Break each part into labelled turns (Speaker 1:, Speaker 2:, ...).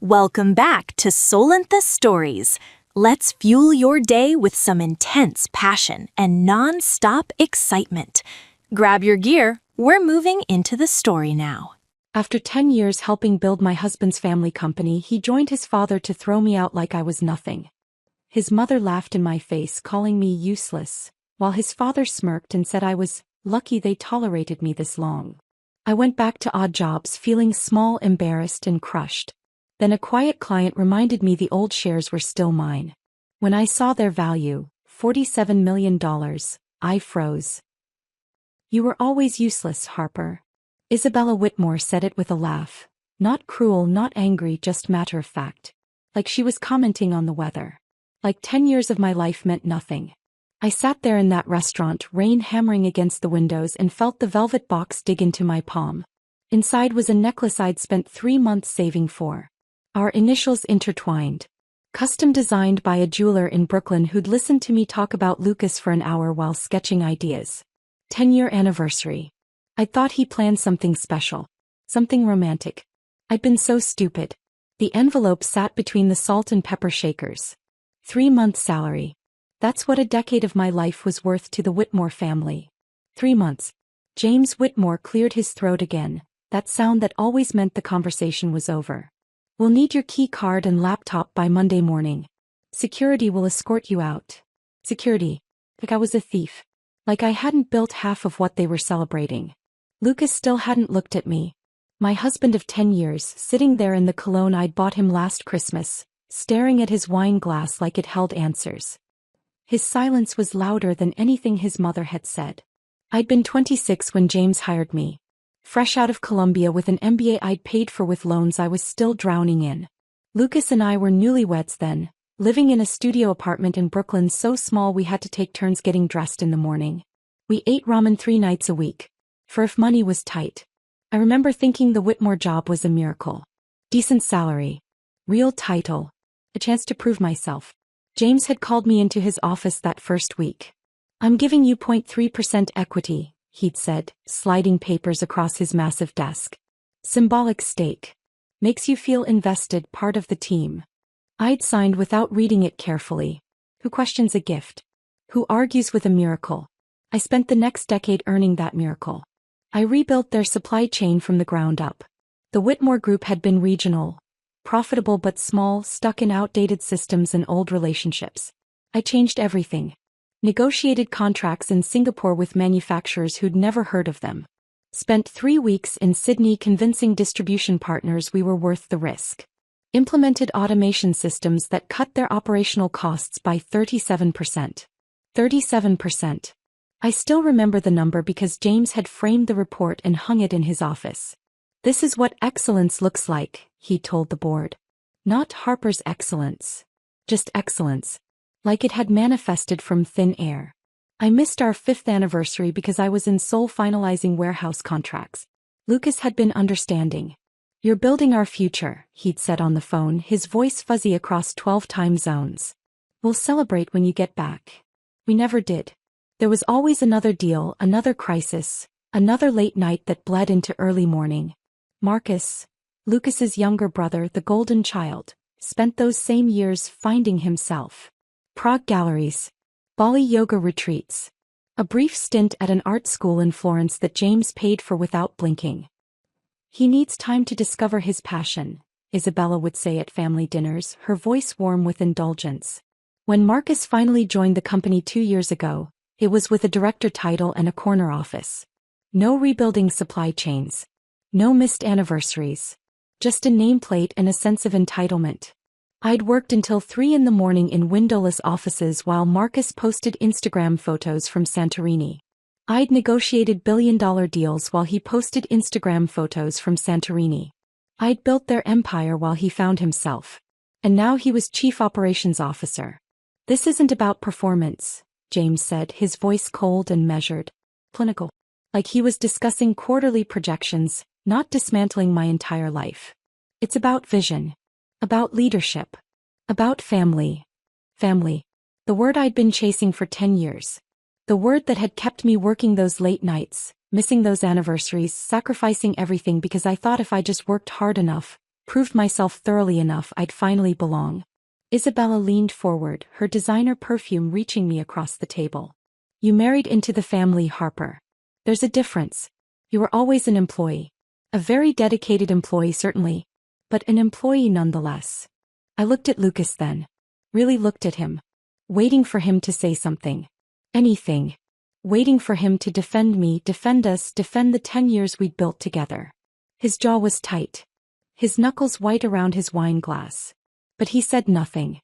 Speaker 1: Welcome back to Solentha Stories. Let's fuel your day with some intense passion and non-stop excitement. Grab your gear, we're moving into the story now.
Speaker 2: After 10 years helping build my husband's family company, he joined his father to throw me out like I was nothing. His mother laughed in my face, calling me useless, while his father smirked and said I was lucky they tolerated me this long. I went back to odd jobs, feeling small, embarrassed, and crushed. Then a quiet client reminded me the old shares were still mine. When I saw their value, $47 million, I froze. "You were always useless, Harper." Isabella Whitmore said it with a laugh. Not cruel, not angry, just matter of fact. Like she was commenting on the weather. Like 10 years of my life meant nothing. I sat there in that restaurant, rain hammering against the windows, and felt the velvet box dig into my palm. Inside was a necklace I'd spent 3 months saving for. Our initials intertwined. Custom designed by a jeweler in Brooklyn who'd listened to me talk about Lucas for an hour while sketching ideas. 10-year anniversary. I thought he planned something special. Something romantic. I'd been so stupid. The envelope sat between the salt and pepper shakers. 3 months' salary. That's what a decade of my life was worth to the Whitmore family. 3 months. James Whitmore cleared his throat again, that sound that always meant the conversation was over. "We'll need your key card and laptop by Monday morning. Security will escort you out." Security. Like I was a thief. Like I hadn't built half of what they were celebrating. Lucas still hadn't looked at me. My husband of 10 years, sitting there in the cologne I'd bought him last Christmas, staring at his wine glass like it held answers. His silence was louder than anything his mother had said. I'd been 26 when James hired me. Fresh out of Columbia with an MBA I'd paid for with loans I was still drowning in. Lucas and I were newlyweds then, living in a studio apartment in Brooklyn so small we had to take turns getting dressed in the morning. We ate ramen 3 nights a week. For if money was tight. I remember thinking the Whitmore job was a miracle. Decent salary. Real title. A chance to prove myself. James had called me into his office that first week. "I'm giving you 0.3% equity," he'd said, sliding papers across his massive desk. "Symbolic stake. Makes you feel invested, part of the team." I'd signed without reading it carefully. Who questions a gift? Who argues with a miracle? I spent the next decade earning that miracle. I rebuilt their supply chain from the ground up. The Whitmore Group had been regional, profitable but small, stuck in outdated systems and old relationships. I changed everything. Negotiated contracts in Singapore with manufacturers who'd never heard of them. Spent 3 weeks in Sydney convincing distribution partners we were worth the risk. Implemented automation systems that cut their operational costs by 37%. 37%. I still remember the number because James had framed the report and hung it in his office. "This is what excellence looks like," he told the board. Not Harper's excellence. Just excellence. Like it had manifested from thin air. I missed our 5th anniversary because I was in Seoul finalizing warehouse contracts. Lucas had been understanding. "You're building our future," he'd said on the phone, his voice fuzzy across 12 time zones. "We'll celebrate when you get back." We never did. There was always another deal, another crisis, another late night that bled into early morning. Marcus, Lucas's younger brother, the golden child, spent those same years finding himself. Prague galleries. Bali yoga retreats. A brief stint at an art school in Florence that James paid for without blinking. "He needs time to discover his passion," Isabella would say at family dinners, her voice warm with indulgence. When Marcus finally joined the company 2 years ago, it was with a director title and a corner office. No rebuilding supply chains. No missed anniversaries. Just a nameplate and a sense of entitlement. I'd worked until 3 in the morning in windowless offices while Marcus posted Instagram photos from Santorini. I'd negotiated billion-dollar deals while he posted Instagram photos from Santorini. I'd built their empire while he found himself. And now he was chief operations officer. "This isn't about performance," James said, his voice cold and measured. Clinical. Like he was discussing quarterly projections, not dismantling my entire life. "It's about vision. About leadership. About family." Family. The word I'd been chasing for 10 years. The word that had kept me working those late nights, missing those anniversaries, sacrificing everything because I thought if I just worked hard enough, Proved myself thoroughly enough I'd finally belong. Isabella leaned forward, her designer perfume reaching me across the table. You married into the family, Harper. There's a difference. You were always an employee. A very dedicated employee certainly, but an employee nonetheless. I looked at Lucas then. Really looked at him. Waiting for him to say something. Anything. Waiting for him to defend me, defend us, defend the 10 years we'd built together. His jaw was tight. His knuckles white around his wine glass. But he said nothing.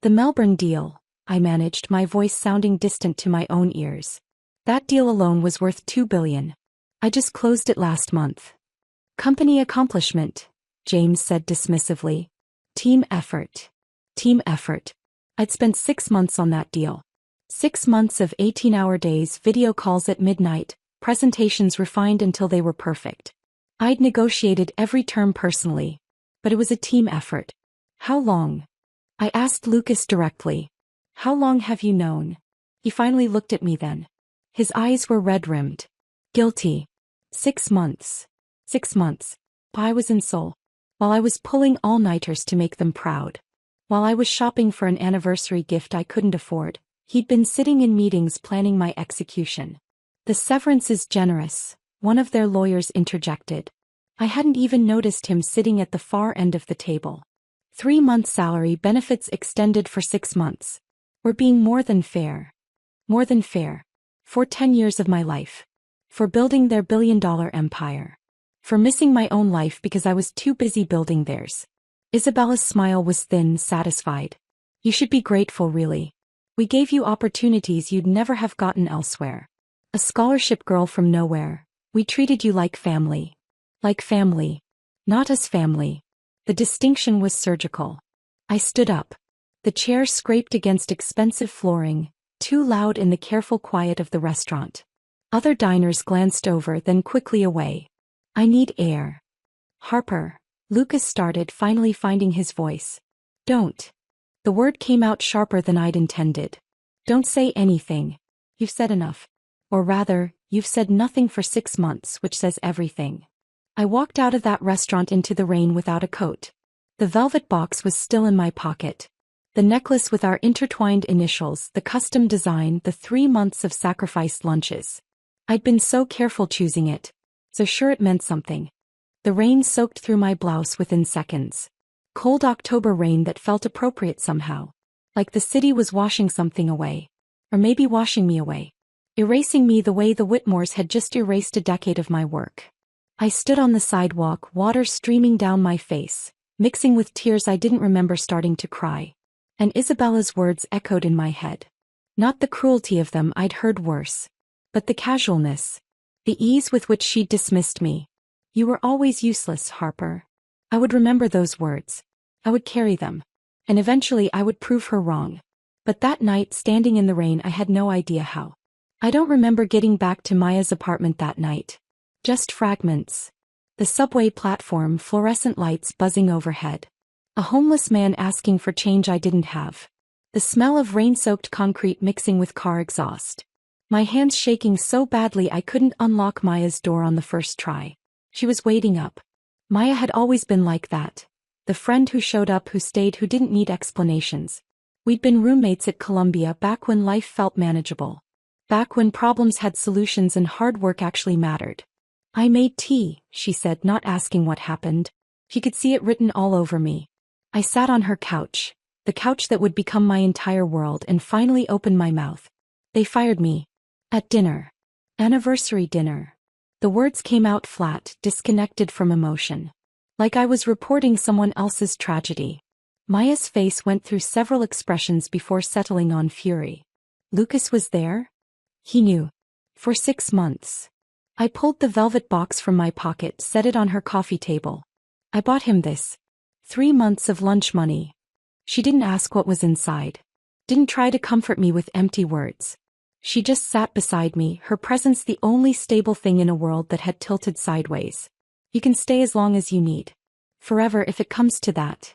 Speaker 2: The Melbourne deal, I managed, my voice sounding distant to my own ears. That deal alone was worth $2 billion. I just closed it last month. Company accomplishment, James said dismissively. Team effort. Team effort. I'd spent 6 months on that deal. 6 months of 18-hour days, video calls at midnight, presentations refined until they were perfect. I'd negotiated every term personally. But it was a team effort. How long? I asked Lucas directly. How long have you known? He finally looked at me then. His eyes were red-rimmed. Guilty. 6 months. 6 months. I was in Seoul. While I was pulling all-nighters to make them proud. While I was shopping for an anniversary gift I couldn't afford, he'd been sitting in meetings planning my execution. The severance is generous, one of their lawyers interjected. I hadn't even noticed him sitting at the far end of the table. 3 months' salary, benefits extended for 6 months. We're being more than fair. More than fair. For 10 years of my life. For building their billion-dollar empire. For missing my own life because I was too busy building theirs. Isabella's smile was thin, satisfied. You should be grateful, really. We gave you opportunities you'd never have gotten elsewhere. A scholarship girl from nowhere. We treated you like family. Like family. Not as family. The distinction was surgical. I stood up. The chair scraped against expensive flooring, too loud in the careful quiet of the restaurant. Other diners glanced over, then quickly away. I need air. Harper. Lucas started, finally finding his voice. Don't. The word came out sharper than I'd intended. Don't say anything. You've said enough. Or rather, you've said nothing for 6 months, which says everything. I walked out of that restaurant into the rain without a coat. The velvet box was still in my pocket. The necklace with our intertwined initials, the custom design, the 3 months of sacrificed lunches. I'd been so careful choosing it. So sure it meant something. The rain soaked through my blouse within seconds. Cold October rain that felt appropriate somehow. Like the city was washing something away. Or maybe washing me away. Erasing me the way the Whitmores had just erased a decade of my work. I stood on the sidewalk, water streaming down my face, mixing with tears I didn't remember, starting to cry. And Isabella's words echoed in my head. Not the cruelty of them, I'd heard worse. But the casualness. The ease with which she'd dismissed me. You were always useless, Harper. I would remember those words. I would carry them. And eventually I would prove her wrong. But that night, standing in the rain, I had no idea how. I don't remember getting back to Maya's apartment that night. Just fragments. The subway platform, fluorescent lights buzzing overhead. A homeless man asking for change I didn't have. The smell of rain-soaked concrete mixing with car exhaust. My hands shaking so badly I couldn't unlock Maya's door on the first try. She was waiting up. Maya had always been like that. The friend who showed up, who stayed, who didn't need explanations. We'd been roommates at Columbia back when life felt manageable. Back when problems had solutions and hard work actually mattered. I made tea, she said, not asking what happened. She could see it written all over me. I sat on her couch, the couch that would become my entire world, and finally opened my mouth. They fired me. At dinner. Anniversary dinner. The words came out flat, disconnected from emotion. Like I was reporting someone else's tragedy. Maya's face went through several expressions before settling on fury. Lucas was there? He knew. For 6 months. I pulled the velvet box from my pocket, set it on her coffee table. I bought him this. 3 months of lunch money. She didn't ask what was inside. Didn't try to comfort me with empty words. She just sat beside me, her presence the only stable thing in a world that had tilted sideways. You can stay as long as you need. Forever if it comes to that.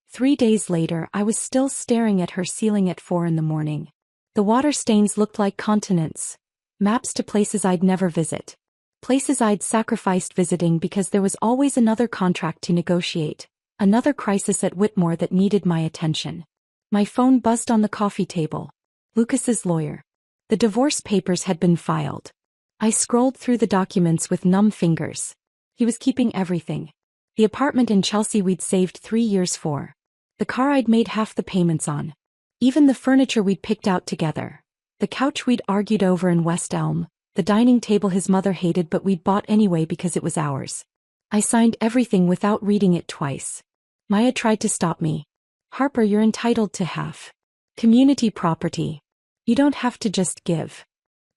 Speaker 2: 3 days later, I was still staring at her ceiling at 4 in the morning. The water stains looked like continents. Maps to places I'd never visit. Places I'd sacrificed visiting because there was always another contract to negotiate. Another crisis at Whitmore that needed my attention. My phone buzzed on the coffee table. Lucas's lawyer. The divorce papers had been filed. I scrolled through the documents with numb fingers. He was keeping everything. The apartment in Chelsea we'd saved 3 years for. The car I'd made half the payments on. Even the furniture we'd picked out together. The couch we'd argued over in West Elm. The dining table his mother hated but we'd bought anyway because it was ours. I signed everything without reading it twice. Maya tried to stop me. Harper, you're entitled to half. Community property. You don't have to just give.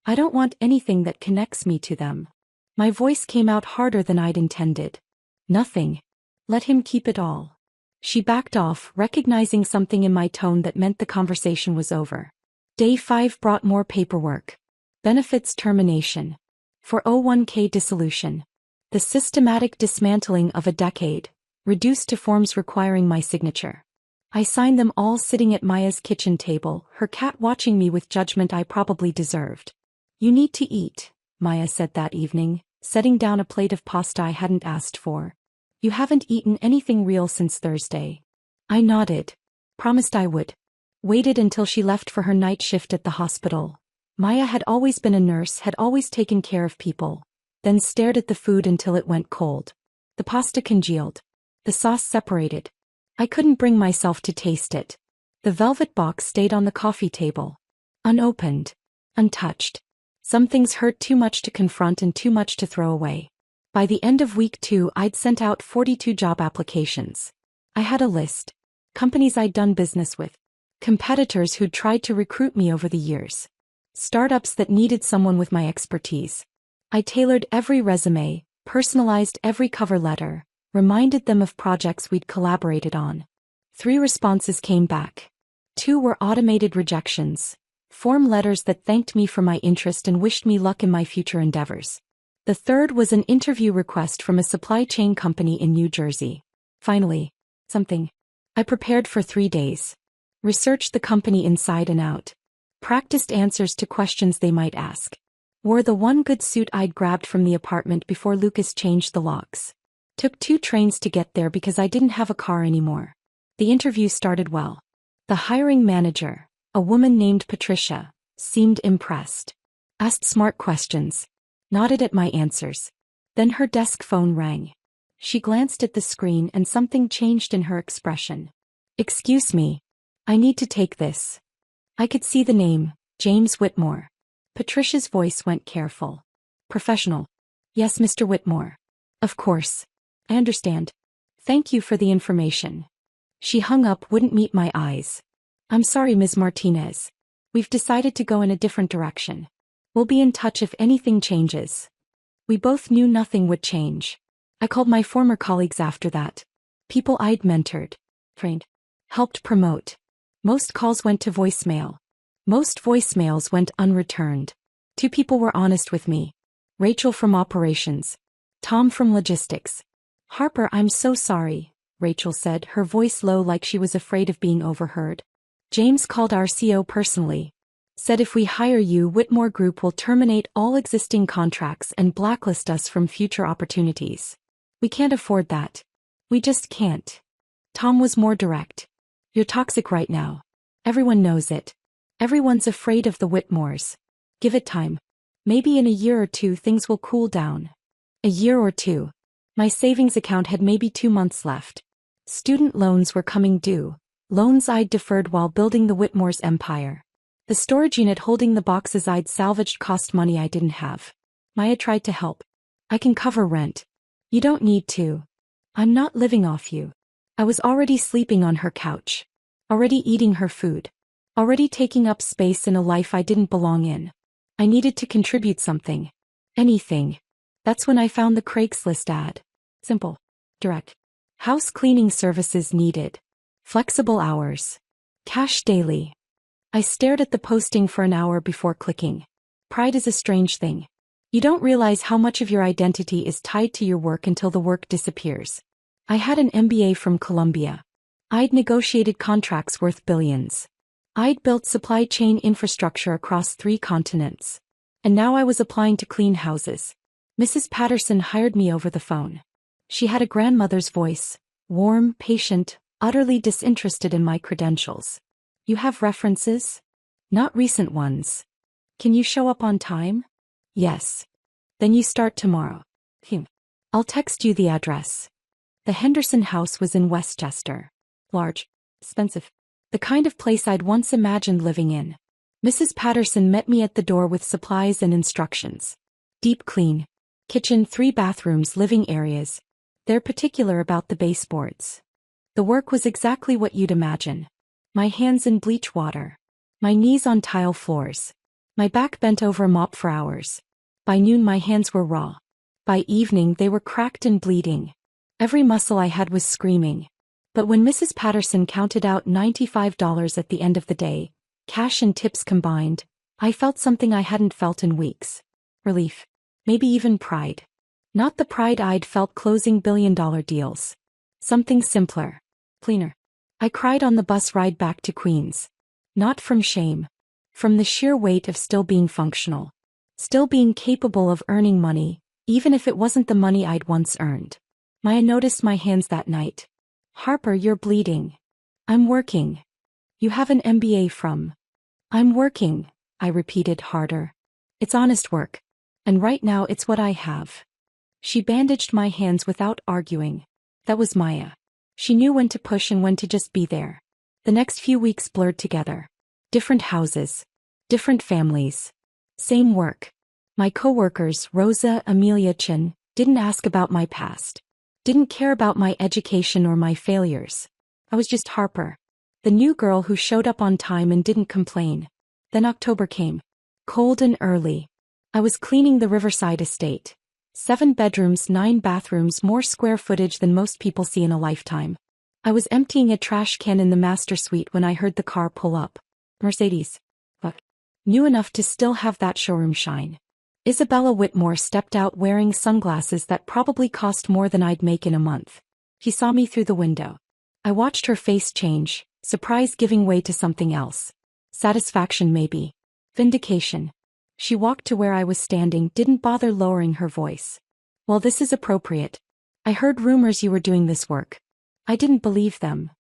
Speaker 2: I don't want anything that connects me to them. My voice came out harder than I'd intended. Nothing. Let him keep it all. She backed off, recognizing something in my tone that meant the conversation was over. Day 5 brought more paperwork. Benefits termination. 401k dissolution. The systematic dismantling of a decade, reduced to forms requiring my signature. I signed them all sitting at Maya's kitchen table, her cat watching me with judgment I probably deserved. You need to eat, Maya said that evening, setting down a plate of pasta I hadn't asked for. You haven't eaten anything real since Thursday. I nodded. Promised I would. Waited until she left for her night shift at the hospital. Maya had always been a nurse, had always taken care of people. Then stared at the food until it went cold. The pasta congealed. The sauce separated. I couldn't bring myself to taste it. The velvet box stayed on the coffee table. Unopened. Untouched. Some things hurt too much to confront and too much to throw away. By the end of week 2, I'd sent out 42 job applications. I had a list. Companies I'd done business with. Competitors who'd tried to recruit me over the years. Startups that needed someone with my expertise. I tailored every resume, personalized every cover letter, reminded them of projects we'd collaborated on. 3 responses came back. 2 were automated rejections. Form letters that thanked me for my interest and wished me luck in my future endeavors. The 3rd was an interview request from a supply chain company in New Jersey. Finally, something. I prepared for 3 days. Researched the company inside and out. Practiced answers to questions they might ask. Wore the one good suit I'd grabbed from the apartment before Lucas changed the locks. Took 2 trains to get there because I didn't have a car anymore. The interview started well. The hiring manager, a woman named Patricia, seemed impressed. Asked smart questions. Nodded at my answers. Then her desk phone rang. She glanced at the screen and something changed in her expression. Excuse me. I need to take this. I could see the name, James Whitmore. Patricia's voice went careful. Professional. Yes, Mr. Whitmore. Of course. I understand. Thank you for the information. She hung up, wouldn't meet my eyes. I'm sorry, Ms. Martinez. We've decided to go in a different direction. We'll be in touch if anything changes. We both knew nothing would change. I called my former colleagues after that. People I'd mentored, trained, helped promote. Most calls went to voicemail. Most voicemails went unreturned. 2 people were honest with me. Rachel from operations. Tom from logistics. Harper, I'm so sorry, Rachel said, her voice low like she was afraid of being overheard. James called our CO personally. Said if we hire you, Whitmore Group will terminate all existing contracts and blacklist us from future opportunities. We can't afford that. We just can't. Tom was more direct. You're toxic right now. Everyone knows it. Everyone's afraid of the Whitmores. Give it time. Maybe in a year or 2 things will cool down. A year or 2. My savings account had maybe 2 months left. Student loans were coming due. Loans I'd deferred while building the Whitmore's empire. The storage unit holding the boxes I'd salvaged cost money I didn't have. Maya tried to help. I can cover rent. You don't need to. I'm not living off you. I was already sleeping on her couch. Already eating her food. Already taking up space in a life I didn't belong in. I needed to contribute something. Anything. That's when I found the Craigslist ad. Simple. Direct. House cleaning services needed. Flexible hours. Cash daily. I stared at the posting for an hour before clicking. Pride is a strange thing. You don't realize how much of your identity is tied to your work until the work disappears. I had an MBA from Columbia. I'd negotiated contracts worth billions. I'd built supply chain infrastructure across 3 continents. And now I was applying to clean houses. Mrs. Patterson hired me over the phone. She had a grandmother's voice, Warm, patient, utterly disinterested in my credentials. You have references? Not recent ones. Can you show up on time? Yes. Then you start tomorrow. I'll text you the address. The Henderson house was in Westchester. Large, expensive. The kind of place I'd once imagined living in. Mrs. Patterson met me at the door with supplies and instructions. Deep clean. Kitchen, 3 bathrooms, living areas. They're particular about the baseboards. The work was exactly what you'd imagine. My hands in bleach water. My knees on tile floors. My back bent over a mop for hours. By noon my hands were raw. By evening they were cracked and bleeding. Every muscle I had was screaming. But when Mrs. Patterson counted out $95 at the end of the day, cash and tips combined, I felt something I hadn't felt in weeks. Relief. Maybe even pride. Not the pride I'd felt closing billion-dollar deals. Something simpler. Cleaner. I cried on the bus ride back to Queens. Not from shame. From the sheer weight of still being functional. Still being capable of earning money, even if it wasn't the money I'd once earned. Maya noticed my hands that night. Harper, you're bleeding. I'm working. You have an MBA from. I'm working, I repeated harder. It's honest work. And right now it's what I have. She bandaged my hands without arguing. That was Maya. She knew when to push and when to just be there. The next few weeks blurred together. Different houses. Different families. Same work. My coworkers, Rosa, Amelia, Chin, didn't ask about my past. Didn't care about my education or my failures. I was just Harper. The new girl who showed up on time and didn't complain. Then October came. Cold and early. I was cleaning the Riverside estate. 7 bedrooms, 9 bathrooms, more square footage than most people see in a lifetime. I was emptying a trash can in the master suite when I heard the car pull up. Mercedes. But new enough to still have that showroom shine. Isabella Whitmore stepped out wearing sunglasses that probably cost more than I'd make in a month. She saw me through the window. I watched her face change, surprise giving way to something else. Satisfaction maybe. Vindication. She walked to where I was standing, didn't bother lowering her voice. Well, this is appropriate. I heard rumors you were doing this work. I didn't believe them.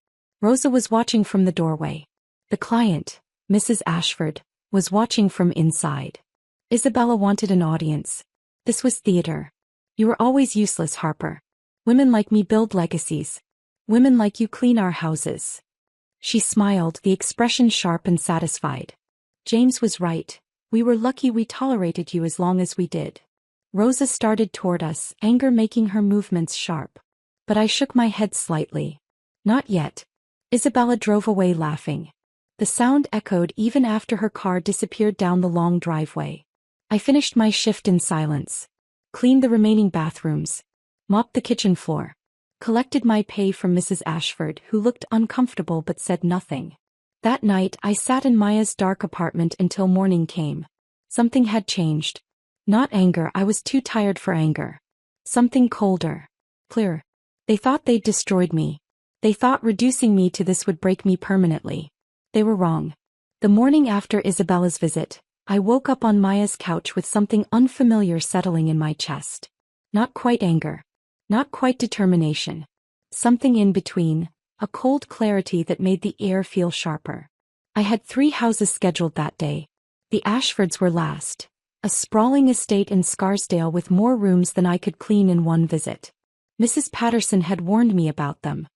Speaker 2: Rosa was watching from the doorway. The client, Mrs. Ashford, was watching from inside. Isabella wanted an audience. This was theater. You were always useless, Harper. Women like me build legacies. Women like you clean our houses. She smiled, the expression sharp and satisfied. James was right. We were lucky we tolerated you as long as we did. Rosa started toward us, anger making her movements sharp. But I shook my head slightly. Not yet. Isabella drove away laughing. The sound echoed even after her car disappeared down the long driveway. I finished my shift in silence. Cleaned the remaining bathrooms. Mopped the kitchen floor. Collected my pay from Mrs. Ashford, who looked uncomfortable but said nothing. That night I sat in Maya's dark apartment until morning came. Something had changed. Not anger, I was too tired for anger. Something colder. Clearer. They thought they'd destroyed me. They thought reducing me to this would break me permanently. They were wrong. The morning after Isabella's visit, I woke up on Maya's couch with something unfamiliar settling in my chest. Not quite anger. Not quite determination. Something in between, a cold clarity that made the air feel sharper. I had 3 houses scheduled that day. The Ashfords were last. A sprawling estate in Scarsdale with more rooms than I could clean in one visit. Mrs. Patterson had warned me about them.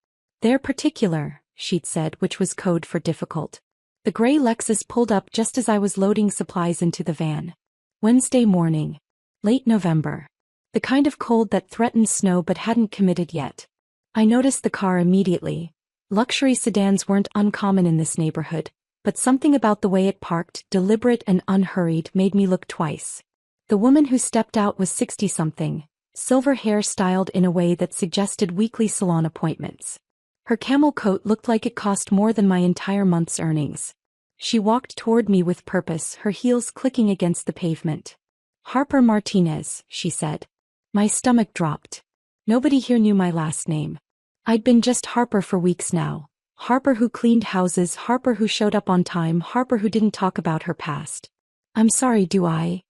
Speaker 2: They're particular, she'd said, which was code for difficult. The gray Lexus pulled up just as I was loading supplies into the van. Wednesday morning. Late November. The kind of cold that threatened snow but hadn't committed yet. I noticed the car immediately. Luxury sedans weren't uncommon in this neighborhood, but something about the way it parked, deliberate and unhurried, made me look twice. The woman who stepped out was 60-something, silver hair styled in a way that suggested weekly salon appointments. Her camel coat looked like it cost more than my entire month's earnings. She walked toward me with purpose, her heels clicking against the pavement. Harper Martinez, she said. My stomach dropped. Nobody here knew my last name. I'd been just Harper for weeks now. Harper who cleaned houses, Harper who showed up on time, Harper who didn't talk about her past. I'm sorry, do I?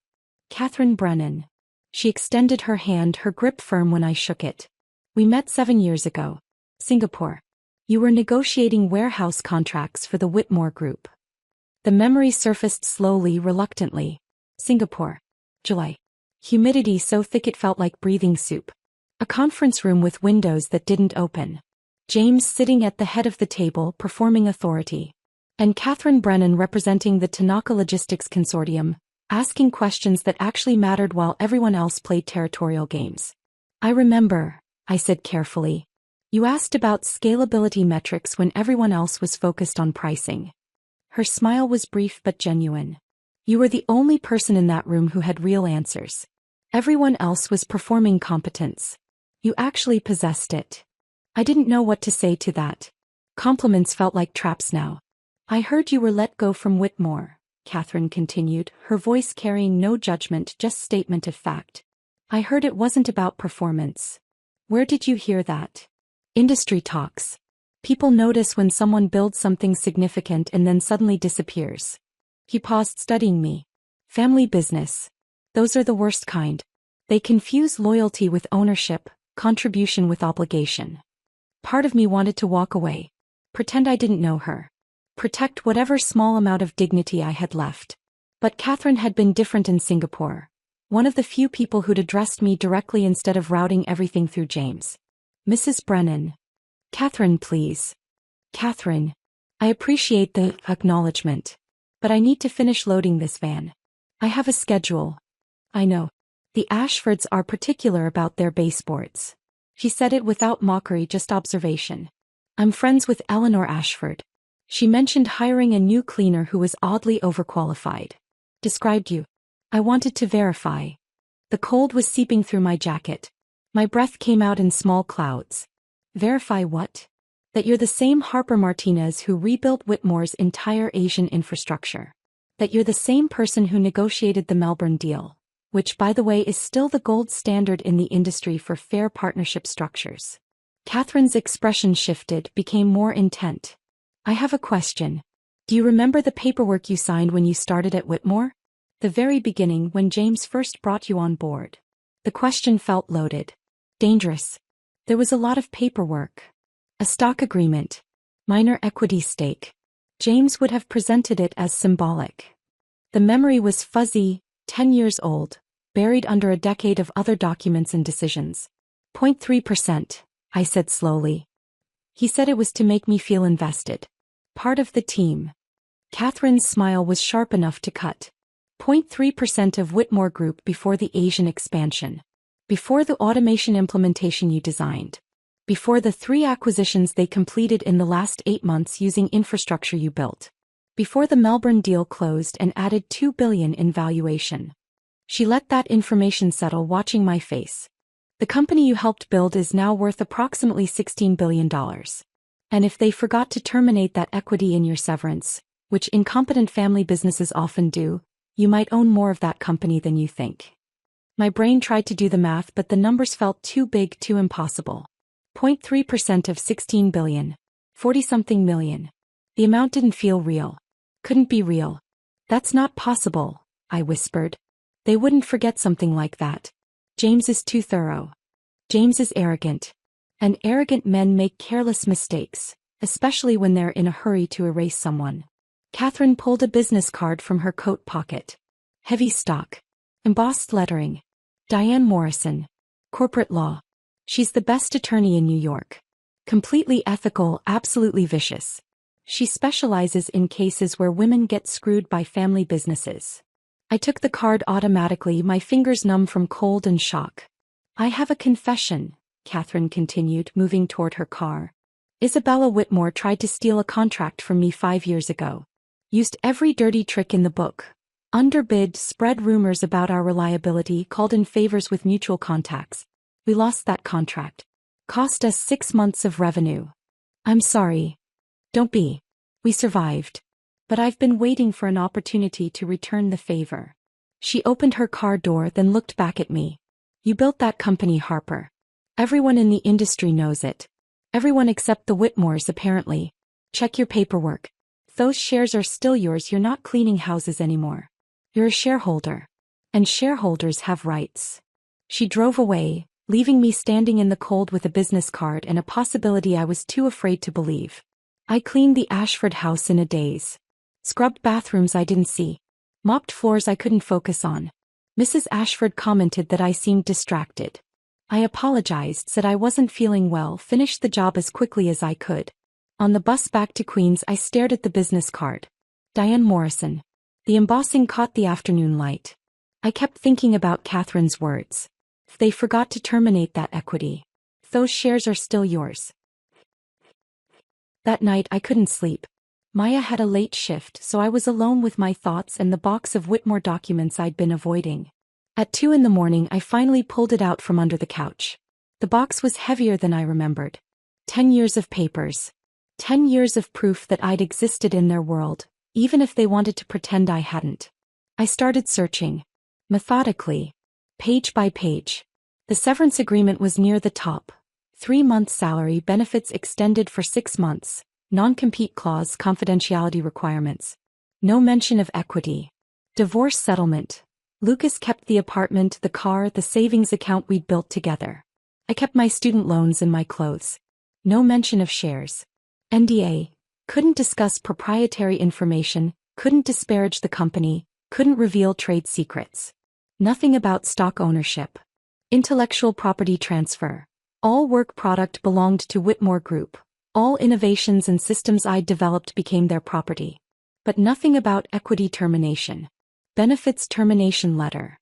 Speaker 2: Catherine Brennan. She extended her hand, her grip firm when I shook it. We met 7 years ago. Singapore. You were negotiating warehouse contracts for the Whitmore Group. The memory surfaced slowly, reluctantly. Singapore. July. Humidity so thick it felt like breathing soup. A conference room with windows that didn't open. James sitting at the head of the table performing authority. And Catherine Brennan representing the Tanaka Logistics Consortium, asking questions that actually mattered while everyone else played territorial games. I remember, I said carefully. You asked about scalability metrics when everyone else was focused on pricing. Her smile was brief but genuine. You were the only person in that room who had real answers. Everyone else was performing competence. You actually possessed it. I didn't know what to say to that. Compliments felt like traps now. I heard you were let go from Whitmore, Catherine continued, her voice carrying no judgment, just statement of fact. I heard it wasn't about performance. Where did you hear that? Industry talks. People notice when someone builds something significant and then suddenly disappears. He paused, studying me. Family business. Those are the worst kind. They confuse loyalty with ownership, contribution with obligation. Part of me wanted to walk away. Pretend I didn't know her. Protect whatever small amount of dignity I had left. But Catherine had been different in Singapore. One of the few people who'd addressed me directly instead of routing everything through James. Mrs. Brennan. Catherine, please. Catherine. I appreciate the acknowledgement. But I need to finish loading this van. I have a schedule. I know. The Ashfords are particular about their baseboards. She said it without mockery, just observation. I'm friends with Eleanor Ashford. She mentioned hiring a new cleaner who was oddly overqualified. Described you. I wanted to verify. The cold was seeping through my jacket. My breath came out in small clouds. Verify what? That you're the same Harper Martinez who rebuilt Whitmore's entire Asian infrastructure. That you're the same person who negotiated the Melbourne deal, which by the way is still the gold standard in the industry for fair partnership structures. Catherine's expression shifted, became more intent. I have a question. Do you remember the paperwork you signed when you started at Whitmore? The very beginning, when James first brought you on board. The question felt loaded. Dangerous. There was a lot of paperwork. A stock agreement. Minor equity stake. James would have presented it as symbolic. The memory was fuzzy, 10 years old, buried under a decade of other documents and decisions. 0.3%, I said slowly. He said it was to make me feel invested. Part of the team. Catherine's smile was sharp enough to cut. 0.3% of Whitmore Group before the Asian expansion. Before the automation implementation you designed. Before the 3 acquisitions they completed in the last 8 months using infrastructure you built. Before the Melbourne deal closed and added $2 billion in valuation. She let that information settle, watching my face. The company you helped build is now worth approximately $16 billion. And if they forgot to terminate that equity in your severance, which incompetent family businesses often do, you might own more of that company than you think. My brain tried to do the math, but the numbers felt too big, too impossible. 0.3% of 16 billion. 40-something million. The amount didn't feel real. Couldn't be real. That's not possible, I whispered. They wouldn't forget something like that. James is too thorough. James is arrogant. And arrogant men make careless mistakes, especially when they're in a hurry to erase someone. Catherine pulled a business card from her coat pocket. Heavy stock. Embossed lettering. Diane Morrison. Corporate law. She's the best attorney in New York. Completely ethical, absolutely vicious. She specializes in cases where women get screwed by family businesses. I took the card automatically, my fingers numb from cold and shock. I have a confession, Catherine continued, moving toward her car. Isabella Whitmore tried to steal a contract from me 5 years ago. Used every dirty trick in the book. Underbid, spread rumors about our reliability, called in favors with mutual contacts. We lost that contract. Cost us 6 months of revenue. I'm sorry. Don't be. We survived. But I've been waiting for an opportunity to return the favor. She opened her car door, then looked back at me. You built that company, Harper. Everyone in the industry knows it. Everyone except the Whitmores, apparently. Check your paperwork. Those shares are still yours. You're not cleaning houses anymore. You're a shareholder. And shareholders have rights. She drove away, leaving me standing in the cold with a business card and a possibility I was too afraid to believe. I cleaned the Ashford house in a daze. Scrubbed bathrooms I didn't see. Mopped floors I couldn't focus on. Mrs. Ashford commented that I seemed distracted. I apologized, said I wasn't feeling well, finished the job as quickly as I could. On the bus back to Queens, I stared at the business card. Diane Morrison. The embossing caught the afternoon light. I kept thinking about Catherine's words. They forgot to terminate that equity. Those shares are still yours. That night I couldn't sleep. Maya had a late shift, so I was alone with my thoughts and the box of Whitmore documents I'd been avoiding. At 2 a.m, I finally pulled it out from under the couch. The box was heavier than I remembered. 10 years of papers. 10 years of proof that I'd existed in their world, even if they wanted to pretend I hadn't. I started searching. Methodically. Page by page. The severance agreement was near the top. 3-month salary, benefits extended for 6 months, non-compete clause, confidentiality requirements. No mention of equity. Divorce settlement. Lucas kept the apartment, the car, the savings account we'd built together. I kept my student loans and my clothes. No mention of shares. NDA. Couldn't discuss proprietary information, couldn't disparage the company, couldn't reveal trade secrets. Nothing about stock ownership. Intellectual property transfer. All work product belonged to Whitmore Group. All innovations and systems I'd developed became their property. But nothing about equity termination. Benefits termination letter.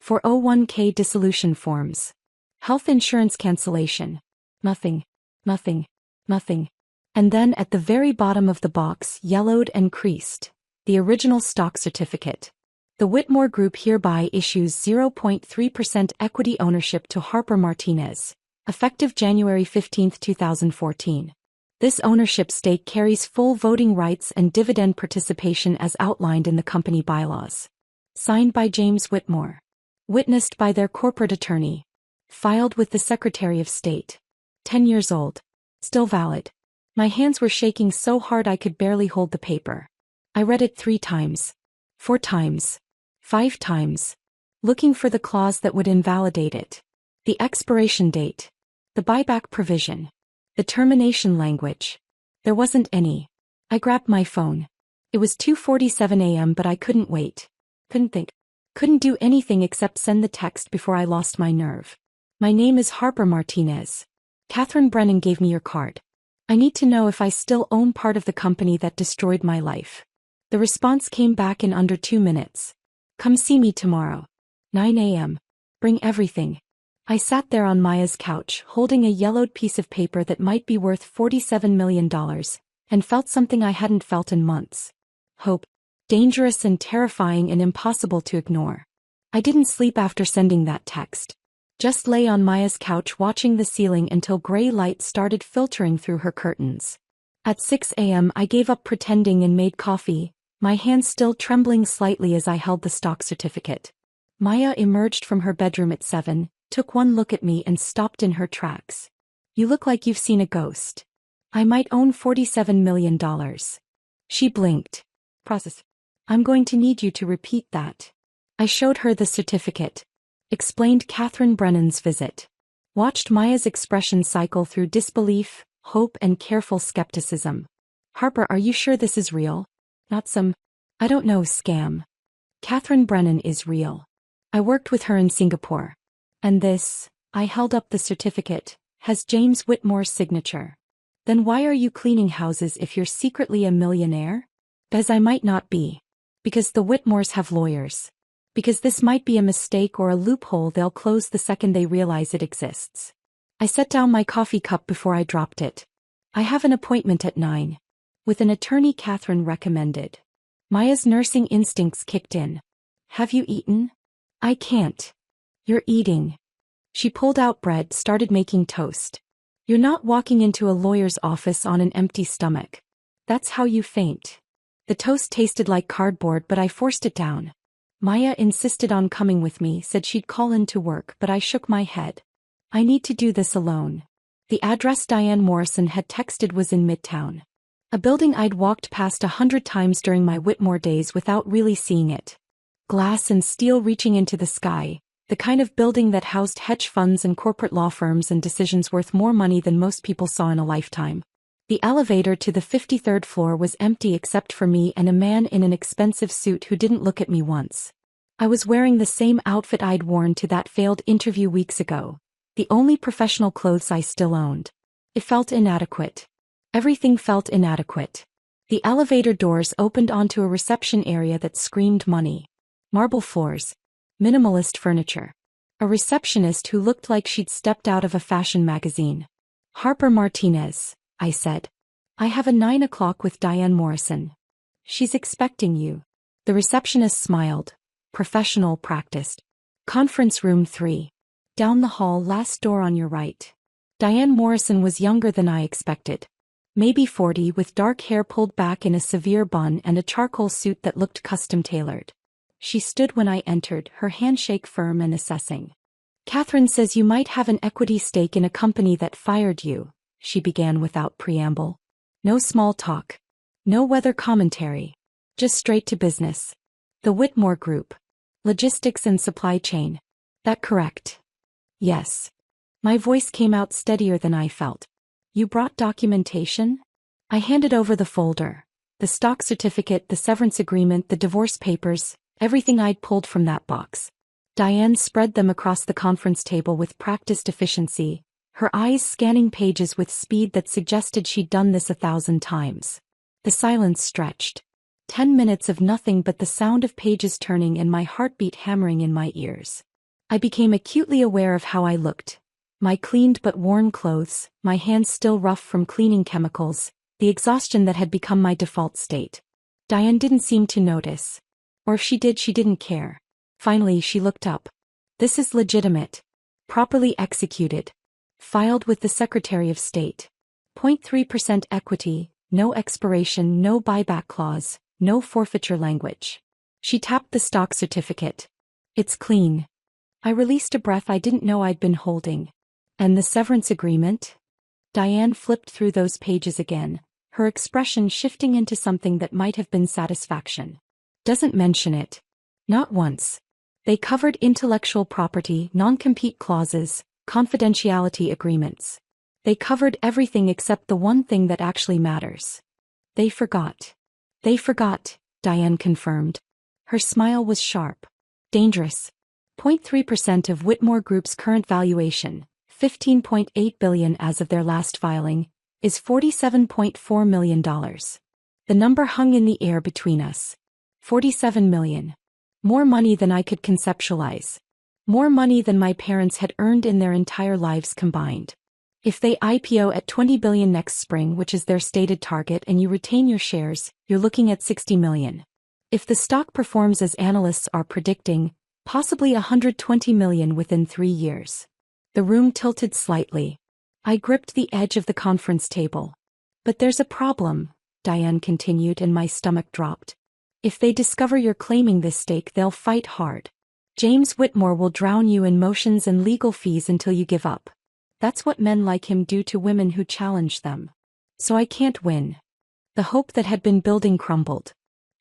Speaker 2: 401k dissolution forms. Health insurance cancellation. Nothing. Nothing. Nothing. And then at the very bottom of the box, yellowed and creased, the original stock certificate. The Whitmore Group hereby issues 0.3% equity ownership to Harper Martinez, effective January 15, 2014. This ownership stake carries full voting rights and dividend participation as outlined in the company bylaws. Signed by James Whitmore. Witnessed by their corporate attorney. Filed with the Secretary of State. 10 years old. Still valid. My hands were shaking so hard I could barely hold the paper. I read it 3 times. 4 times. 5 times. Looking for the clause that would invalidate it. The expiration date. The buyback provision. The termination language. There wasn't any. I grabbed my phone. It was 2:47 a.m. but I couldn't wait. Couldn't think. Couldn't do anything except send the text before I lost my nerve. My name is Harper Martinez. Catherine Brennan gave me your card. I need to know if I still own part of the company that destroyed my life. The response came back in under 2 minutes. Come see me tomorrow. 9 a.m. Bring everything. I sat there on Maya's couch, holding a yellowed piece of paper that might be worth $47 million, and felt something I hadn't felt in months. Hope. Dangerous and terrifying and impossible to ignore. I didn't sleep after sending that text. Just lay on Maya's couch watching the ceiling until gray light started filtering through her curtains. At 6 a.m. I gave up pretending and made coffee, my hands still trembling slightly as I held the stock certificate. Maya emerged from her bedroom at 7, took one look at me and stopped in her tracks. You look like you've seen a ghost. I might own $47 million. She blinked. Process. I'm going to need you to repeat that. I showed her the certificate. Explained Catherine Brennan's visit. Watched Maya's expression cycle through disbelief, hope and careful skepticism. Harper, are you sure this is real? Not some, I don't know, scam. Catherine Brennan is real. I worked with her in Singapore. And this, I held up the certificate, has James Whitmore's signature. Then why are you cleaning houses if you're secretly a millionaire? Because I might not be. Because the Whitmores have lawyers. Because this might be a mistake or a loophole they'll close the second they realize it exists. I set down my coffee cup before I dropped it. I have an appointment at 9. With an attorney Catherine recommended. Maya's nursing instincts kicked in. Have you eaten? I can't. You're eating. She pulled out bread, started making toast. You're not walking into a lawyer's office on an empty stomach. That's how you faint. The toast tasted like cardboard, but I forced it down. Maya insisted on coming with me, said she'd call in to work, but I shook my head. I need to do this alone. The address Diane Morrison had texted was in Midtown. A building I'd walked past 100 times during my Whitmore days without really seeing it. Glass and steel reaching into the sky, The kind of building that housed hedge funds and corporate law firms and decisions worth more money than most people saw in a lifetime. The elevator to the 53rd floor was empty except for me and a man in an expensive suit who didn't look at me once. I was wearing the same outfit I'd worn to that failed interview weeks ago, the only professional clothes I still owned. It felt inadequate. Everything felt inadequate. The elevator doors opened onto a reception area that screamed money. Marble floors. Minimalist furniture. A receptionist who looked like she'd stepped out of a fashion magazine. Harper Martinez, I said. I have a 9 o'clock with Diane Morrison. She's expecting you. The receptionist smiled. Professional, practiced. Conference room 3. Down the hall, last door on your right. Diane Morrison was younger than I expected. Maybe 40, with dark hair pulled back in a severe bun and a charcoal suit that looked custom-tailored. She stood when I entered, her handshake firm and assessing. Catherine says you might have an equity stake in a company that fired you, she began without preamble. No small talk. No weather commentary. Just straight to business. The Whitmore Group. Logistics and supply chain. That correct? Yes. My voice came out steadier than I felt. You brought documentation? I handed over the folder. The stock certificate, the severance agreement, the divorce papers, everything I'd pulled from that box. Diane spread them across the conference table with practiced efficiency, her eyes scanning pages with speed that suggested she'd done this 1,000 times. The silence stretched. 10 minutes of nothing but the sound of pages turning and my heartbeat hammering in my ears. I became acutely aware of how I looked. My cleaned but worn clothes, my hands still rough from cleaning chemicals, the exhaustion that had become my default state. Diane didn't seem to notice. Or if she did, she didn't care. Finally, she looked up. This is legitimate. Properly executed. Filed with the Secretary of State. 0.3% equity, no expiration, no buyback clause, no forfeiture language. She tapped the stock certificate. It's clean. I released a breath I didn't know I'd been holding. And the severance agreement? Diane flipped through those pages again, her expression shifting into something that might have been satisfaction. Doesn't mention it. Not once. They covered intellectual property, non-compete clauses, confidentiality agreements. They covered everything except the one thing that actually matters. They forgot. They forgot, Diane confirmed. Her smile was sharp. Dangerous. 0.3% of Whitmore Group's current valuation, $15.8 billion as of their last filing, is $47.4 million. The number hung in the air between us. $47 million. More money than I could conceptualize. More money than my parents had earned in their entire lives combined. If they IPO at $20 billion next spring, which is their stated target, and you retain your shares, you're looking at $60 million. If the stock performs as analysts are predicting, possibly $120 million within 3 years. The room tilted slightly. I gripped the edge of the conference table. But there's a problem, Diane continued, and my stomach dropped. If they discover you're claiming this stake, they'll fight hard. James Whitmore will drown you in motions and legal fees until you give up. That's what men like him do to women who challenge them. So I can't win. The hope that had been building crumbled.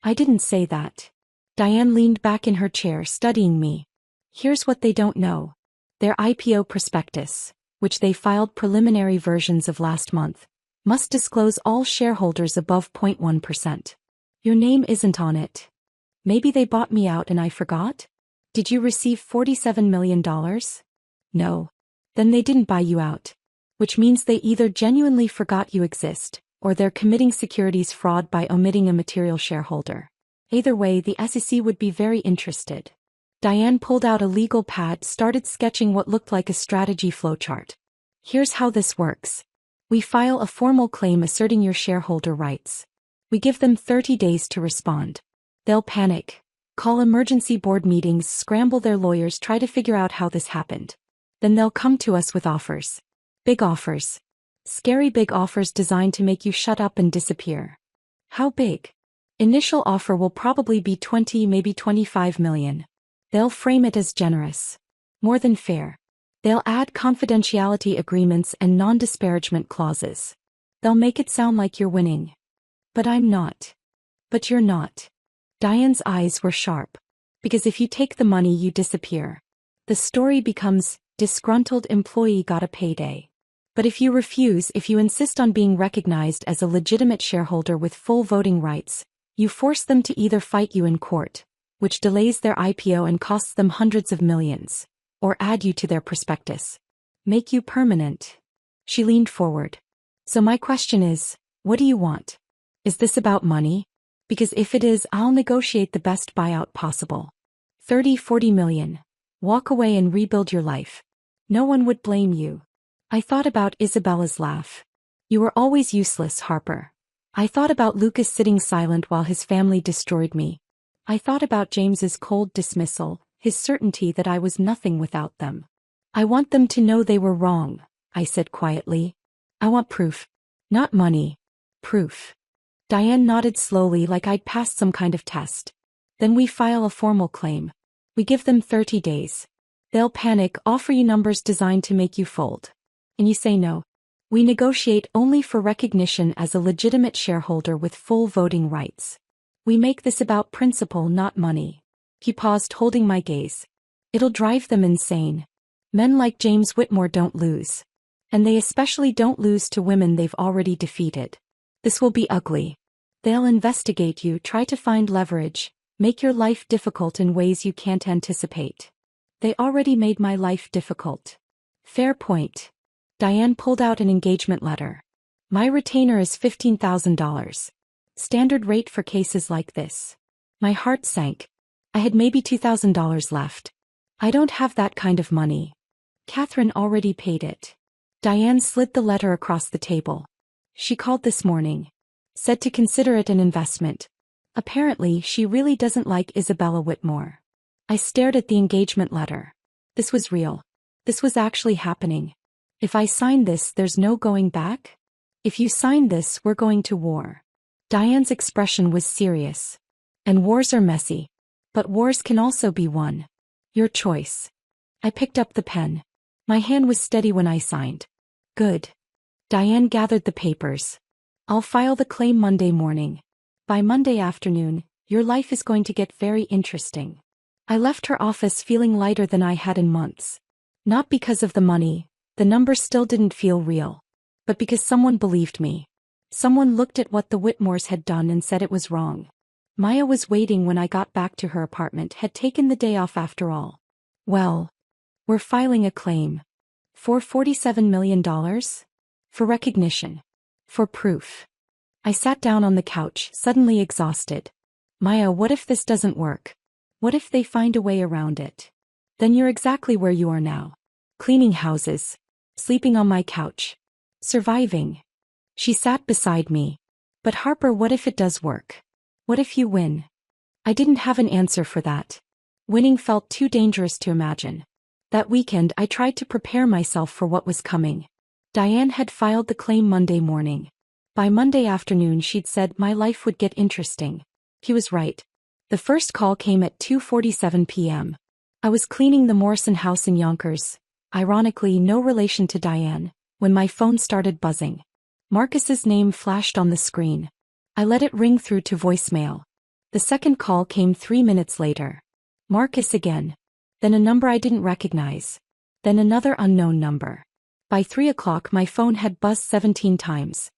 Speaker 2: I didn't say that. Diane leaned back in her chair, studying me. Here's what they don't know. Their IPO prospectus, which they filed preliminary versions of last month, must disclose all shareholders above 0.1%. Your name isn't on it. Maybe they bought me out and I forgot? Did you receive $47 million? No. Then they didn't buy you out. Which means they either genuinely forgot you exist, or they're committing securities fraud by omitting a material shareholder. Either way, the SEC would be very interested. Diane pulled out a legal pad, started sketching what looked like a strategy flowchart. Here's how this works. We file a formal claim asserting your shareholder rights. We give them 30 days to respond. They'll panic, call emergency board meetings, scramble their lawyers, try to figure out how this happened. Then they'll come to us with offers. Big offers. Scary big offers designed to make you shut up and disappear. How big? Initial offer will probably be 20, maybe 25 million. They'll frame it as generous. More than fair. They'll add confidentiality agreements and non-disparagement clauses. They'll make it sound like you're winning. But I'm not. But you're not. Diane's eyes were sharp. Because if you take the money, you disappear. The story becomes, disgruntled employee got a payday. But if you refuse, if you insist on being recognized as a legitimate shareholder with full voting rights, you force them to either fight you in court, which delays their IPO and costs them hundreds of millions, or add you to their prospectus. Make you permanent. She leaned forward. So my question is, what do you want? Is this about money? Because if it is, I'll negotiate the best buyout possible. 30-40 million. Walk away and rebuild your life. No one would blame you. I thought about Isabella's laugh. You were always useless, Harper. I thought about Lucas sitting silent while his family destroyed me. I thought about James's cold dismissal, his certainty that I was nothing without them. I want them to know they were wrong, I said quietly. I want proof. Not money. Proof. Diane nodded slowly like I'd passed some kind of test. Then we file a formal claim. We give them 30 days. They'll panic, offer you numbers designed to make you fold. And you say no. We negotiate only for recognition as a legitimate shareholder with full voting rights. We make this about principle, not money. He paused, holding my gaze. It'll drive them insane. Men like James Whitmore don't lose. And they especially don't lose to women they've already defeated. This will be ugly. They'll investigate you, try to find leverage, make your life difficult in ways you can't anticipate. They already made my life difficult. Fair point. Diane pulled out an engagement letter. My retainer is $15,000. Standard rate for cases like this. My heart sank. I had maybe $2,000 left. I don't have that kind of money. Catherine already paid it. Diane slid the letter across the table. She called this morning. Said to consider it an investment. Apparently, she really doesn't like Isabella Whitmore. I stared at the engagement letter. This was real. This was actually happening. If I sign this, there's no going back? If you sign this, we're going to war. Diane's expression was serious. And wars are messy. But wars can also be won. Your choice. I picked up the pen. My hand was steady when I signed. Good. Diane gathered the papers. I'll file the claim Monday morning. By Monday afternoon, your life is going to get very interesting. I left her office feeling lighter than I had in months. Not because of the money, the number still didn't feel real. But because someone believed me. Someone looked at what the Whitmores had done and said it was wrong. Maya was waiting when I got back to her apartment, had taken the day off after all. Well, we're filing a claim. For $47 million? For recognition. For proof. I sat down on the couch, suddenly exhausted. Maya, what if this doesn't work? What if they find a way around it? Then you're exactly where you are now. Cleaning houses. Sleeping on my couch. Surviving. She sat beside me. But Harper, what if it does work? What if you win? I didn't have an answer for that. Winning felt too dangerous to imagine. That weekend I tried to prepare myself for what was coming. Diane had filed the claim Monday morning. By Monday afternoon she'd said my life would get interesting. He was right. The first call came at 2:47 p.m. I was cleaning the Morrison house in Yonkers, ironically no relation to Diane, when my phone started buzzing. Marcus's name flashed on the screen. I let it ring through to voicemail. The second call came 3 minutes later. Marcus again. Then a number I didn't recognize. Then another unknown number. By 3 o'clock my phone had buzzed 17 times.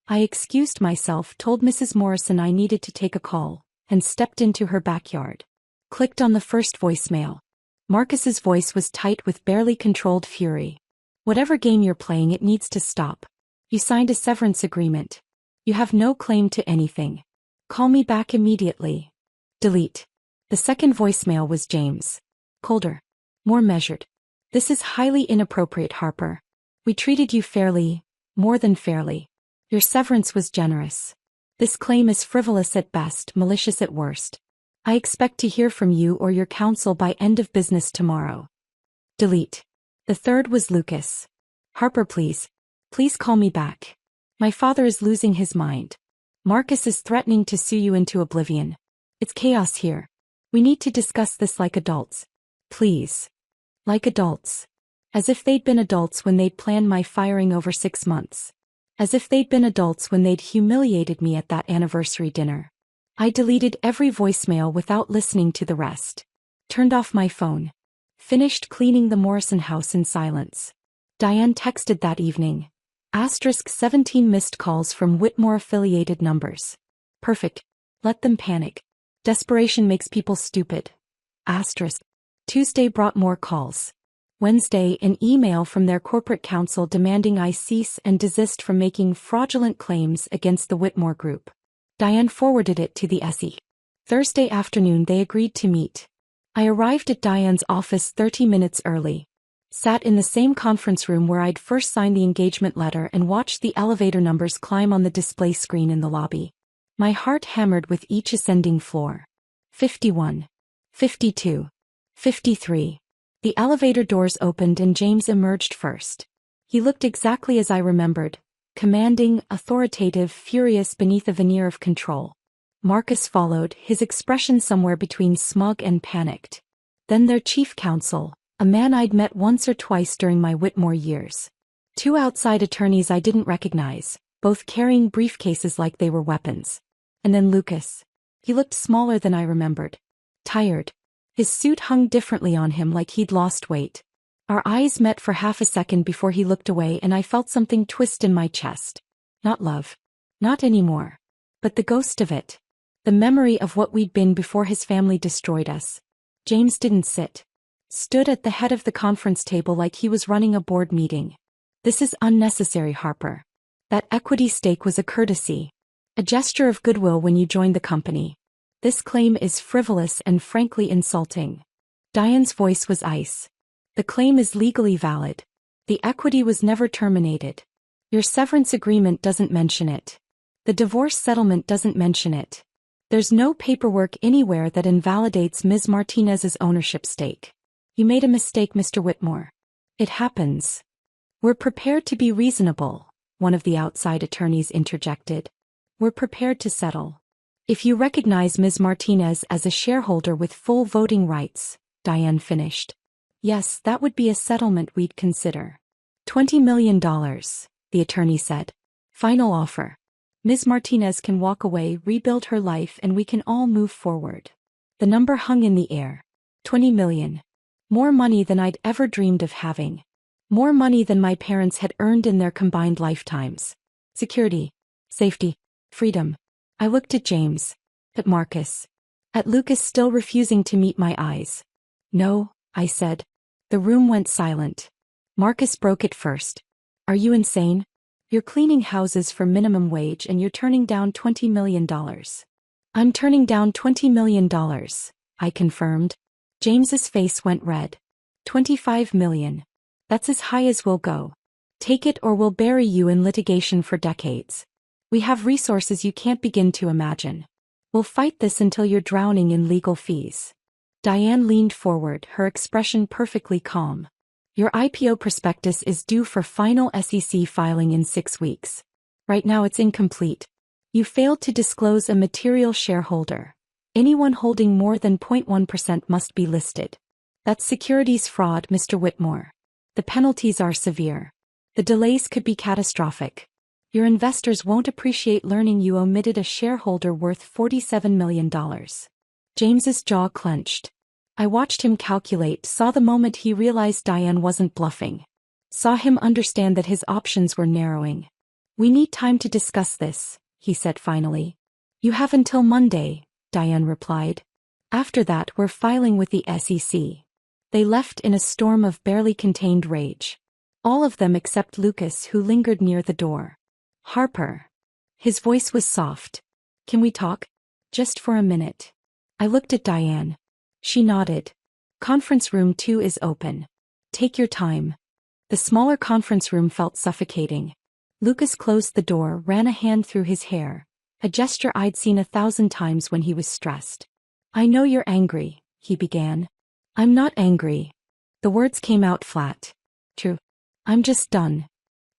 Speaker 2: I excused myself, told Mrs. Morrison I needed to take a call, and stepped into her backyard. Clicked on the first voicemail. Marcus's voice was tight with barely controlled fury. Whatever game you're playing, it needs to stop. You signed a severance agreement. You have no claim to anything. Call me back immediately. Delete. The second voicemail was James. Colder. More measured. This is highly inappropriate, Harper. We treated you fairly, more than fairly. Your severance was generous. This claim is frivolous at best, malicious at worst. I expect to hear from you or your counsel by end of business tomorrow. Delete. The third was Lucas. Harper, please. Please call me back. My father is losing his mind. Marcus is threatening to sue you into oblivion. It's chaos here. We need to discuss this like adults. Please. Like adults. As if they'd been adults when they'd planned my firing over 6 months. As if they'd been adults when they'd humiliated me at that anniversary dinner. I deleted every voicemail without listening to the rest. Turned off my phone. Finished cleaning the Morrison house in silence. Diane texted that evening. *17 missed calls from Whitmore-affiliated numbers. Perfect. Let them panic. Desperation makes people stupid. Tuesday brought more calls. Wednesday, an email from their corporate counsel demanding I cease and desist from making fraudulent claims against the Whitmore Group. Diane forwarded it to the SE. Thursday afternoon they agreed to meet. I arrived at Diane's office 30 minutes early. Sat in the same conference room where I'd first signed the engagement letter and watched the elevator numbers climb on the display screen in the lobby. My heart hammered with each ascending floor. 51. 52. 53. The elevator doors opened and James emerged first. He looked exactly as I remembered, commanding, authoritative, furious beneath a veneer of control. Marcus followed, his expression somewhere between smug and panicked. Then their chief counsel, a man I'd met once or twice during my Whitmore years. 2 outside attorneys I didn't recognize, both carrying briefcases like they were weapons. And then Lucas. He looked smaller than I remembered. Tired. His suit hung differently on him like he'd lost weight. Our eyes met for half a second before he looked away and I felt something twist in my chest. Not love. Not anymore. But the ghost of it. The memory of what we'd been before his family destroyed us. James didn't sit. Stood at the head of the conference table like he was running a board meeting. This is unnecessary, Harper. That equity stake was a courtesy. A gesture of goodwill when you joined the company. This claim is frivolous and frankly insulting. Diane's voice was ice. The claim is legally valid. The equity was never terminated. Your severance agreement doesn't mention it. The divorce settlement doesn't mention it. There's no paperwork anywhere that invalidates Ms. Martinez's ownership stake. You made a mistake, Mr. Whitmore. It happens. We're prepared to be reasonable, one of the outside attorneys interjected. We're prepared to settle. If you recognize Ms. Martinez as a shareholder with full voting rights, Diane finished. Yes, that would be a settlement we'd consider. $20 million, the attorney said. Final offer. Ms. Martinez can walk away, rebuild her life, and we can all move forward. The number hung in the air. 20 million. More money than I'd ever dreamed of having. More money than my parents had earned in their combined lifetimes. Security. Safety. Freedom. I looked at James. At Marcus. At Lucas, still refusing to meet my eyes. No, I said. The room went silent. Marcus broke it first. Are you insane? You're cleaning houses for minimum wage and you're turning down $20 million. I'm turning down $20 million, I confirmed. James's face went red. 25 million. That's as high as we'll go. Take it or we'll bury you in litigation for decades. We have resources you can't begin to imagine. We'll fight this until you're drowning in legal fees. Diane leaned forward, her expression perfectly calm. Your IPO prospectus is due for final SEC filing in 6 weeks. Right now it's incomplete. You failed to disclose a material shareholder. Anyone holding more than 0.1% must be listed. That's securities fraud, Mr. Whitmore. The penalties are severe. The delays could be catastrophic. Your investors won't appreciate learning you omitted a shareholder worth $47 million. James's jaw clenched. I watched him calculate, saw the moment he realized Diane wasn't bluffing. Saw him understand that his options were narrowing. We need time to discuss this, he said finally. You have until Monday, Diane replied. After that we're filing with the SEC. They left in a storm of barely contained rage. All of them except Lucas, who lingered near the door. Harper. His voice was soft. Can we talk? Just for a minute. I looked at Diane. She nodded. Conference room 2 is open. Take your time. The smaller conference room felt suffocating. Lucas closed the door, ran a hand through his hair, a gesture I'd seen 1,000 times when he was stressed. I know you're angry, he began. I'm not angry. The words came out flat. True. I'm just done.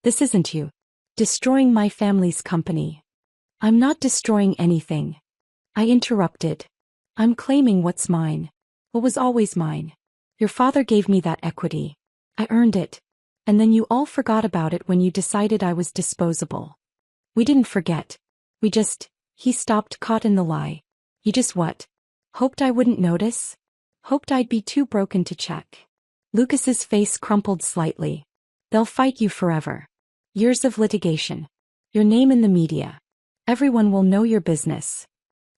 Speaker 2: This isn't you. Destroying my family's company. I'm not destroying anything. I interrupted. I'm claiming what's mine. What was always mine. Your father gave me that equity. I earned it. And then you all forgot about it when you decided I was disposable. We didn't forget. He stopped, caught in the lie. You just what? Hoped I wouldn't notice? Hoped I'd be too broken to check. Lucas's face crumpled slightly. They'll fight you forever. Years of litigation. Your name in the media. Everyone will know your business.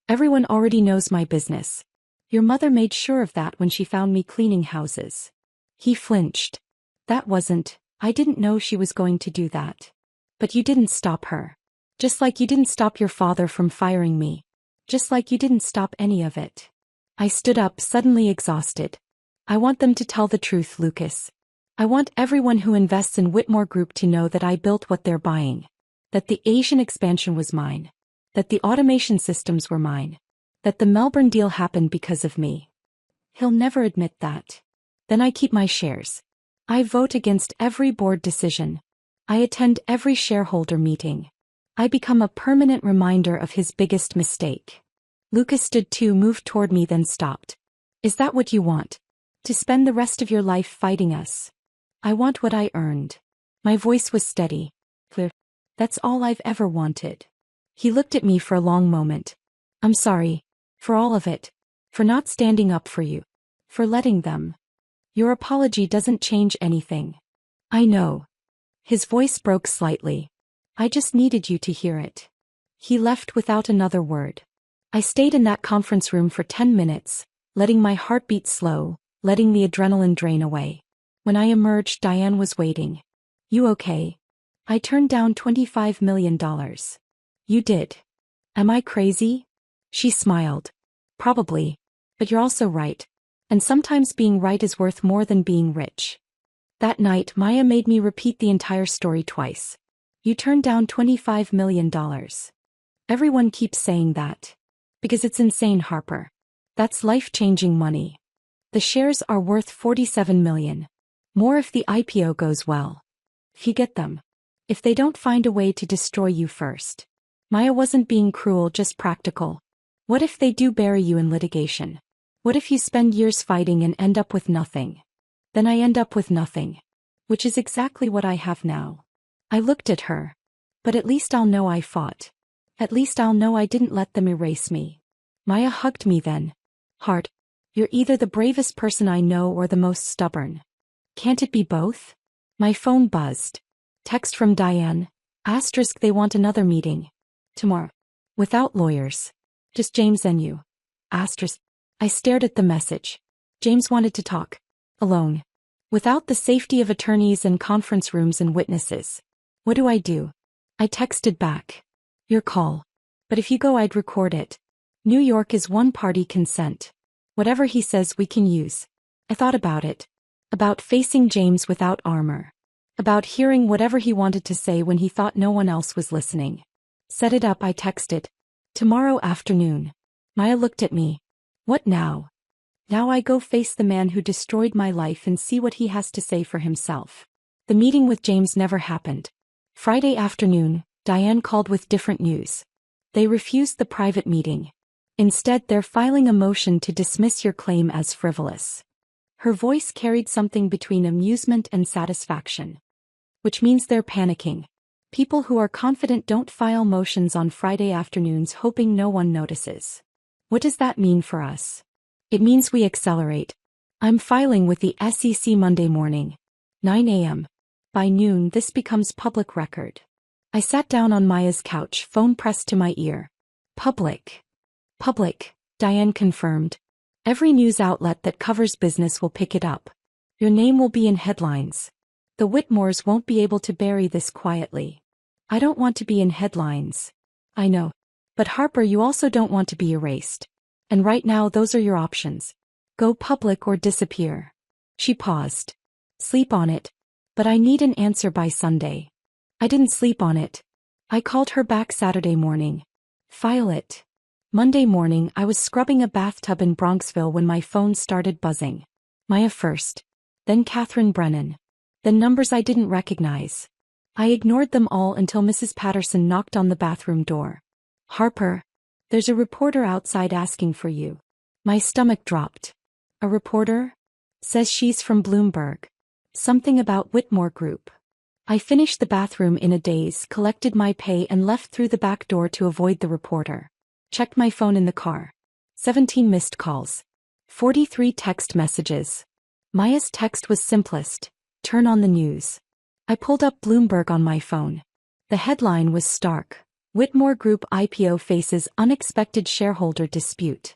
Speaker 2: Everyone already knows my business. Your mother made sure of that when she found me cleaning houses. He flinched. I didn't know she was going to do that. But you didn't stop her. Just like you didn't stop your father from firing me. Just like you didn't stop any of it. I stood up, suddenly exhausted. I want them to tell the truth, Lucas. I want everyone who invests in Whitmore Group to know that I built what they're buying. That the Asian expansion was mine. That the automation systems were mine. That the Melbourne deal happened because of me. He'll never admit that. Then I keep my shares. I vote against every board decision. I attend every shareholder meeting. I become a permanent reminder of his biggest mistake. Lucas stood to move toward me, then stopped. Is that what you want? To spend the rest of your life fighting us? I want what I earned. My voice was steady. Clear. That's all I've ever wanted. He looked at me for a long moment. I'm sorry. For all of it. For not standing up for you. For letting them. Your apology doesn't change anything. I know. His voice broke slightly. I just needed you to hear it. He left without another word. I stayed in that conference room for 10 minutes, letting my heartbeat slow, letting the adrenaline drain away. When I emerged, Diane was waiting. You okay? I turned down $25 million. You did. Am I crazy? She smiled. Probably. But you're also right. And sometimes being right is worth more than being rich. That night, Maya made me repeat the entire story twice. You turned down $25 million. Everyone keeps saying that. Because it's insane, Harper. That's life-changing money. The shares are worth $47 million. More if the IPO goes well. If you get them. If they don't find a way to destroy you first. Maya wasn't being cruel, just practical. What if they do bury you in litigation? What if you spend years fighting and end up with nothing? Then I end up with nothing. Which is exactly what I have now. I looked at her. But at least I'll know I fought. At least I'll know I didn't let them erase me. Maya hugged me then. Hart, you're either the bravest person I know or the most stubborn. Can't it be both? My phone buzzed. Text from Diane. Asterisk, they want another meeting. Tomorrow. Without lawyers. Just James and you. Asterisk. I stared at the message. James wanted to talk. Alone. Without the safety of attorneys and conference rooms and witnesses. What do? I texted back. Your call. But if you go, I'd record it. New York is one-party consent. Whatever he says we can use. I thought about it. About facing James without armor. About hearing whatever he wanted to say when he thought no one else was listening. Set it up, I texted. Tomorrow afternoon. Maya looked at me. What now? Now I go face the man who destroyed my life and see what he has to say for himself. The meeting with James never happened. Friday afternoon, Diane called with different news. They refused the private meeting. Instead, they're filing a motion to dismiss your claim as frivolous. Her voice carried something between amusement and satisfaction. Which means they're panicking. People who are confident don't file motions on Friday afternoons hoping no one notices. What does that mean for us? It means we accelerate. I'm filing with the SEC Monday morning. 9 a.m. By noon, this becomes public record. I sat down on Maya's couch, phone pressed to my ear. Public. Public, Diane confirmed. Every news outlet that covers business will pick it up. Your name will be in headlines. The Whitmores won't be able to bury this quietly. I don't want to be in headlines. I know. But Harper, you also don't want to be erased. And right now those are your options. Go public or disappear. She paused. Sleep on it. But I need an answer by Sunday. I didn't sleep on it. I called her back Saturday morning. File it. Monday morning, I was scrubbing a bathtub in Bronxville when my phone started buzzing. Maya first. Then Catherine Brennan. Then numbers I didn't recognize. I ignored them all until Mrs. Patterson knocked on the bathroom door. Harper. There's a reporter outside asking for you. My stomach dropped. A reporter? Says she's from Bloomberg. Something about Whitmore Group. I finished the bathroom in a daze, collected my pay and left through the back door to avoid the reporter. Checked my phone in the car. 17 missed calls. 43 text messages. Maya's text was simplest: turn on the news. I pulled up Bloomberg on my phone. The headline was stark: Whitmore Group IPO faces unexpected shareholder dispute.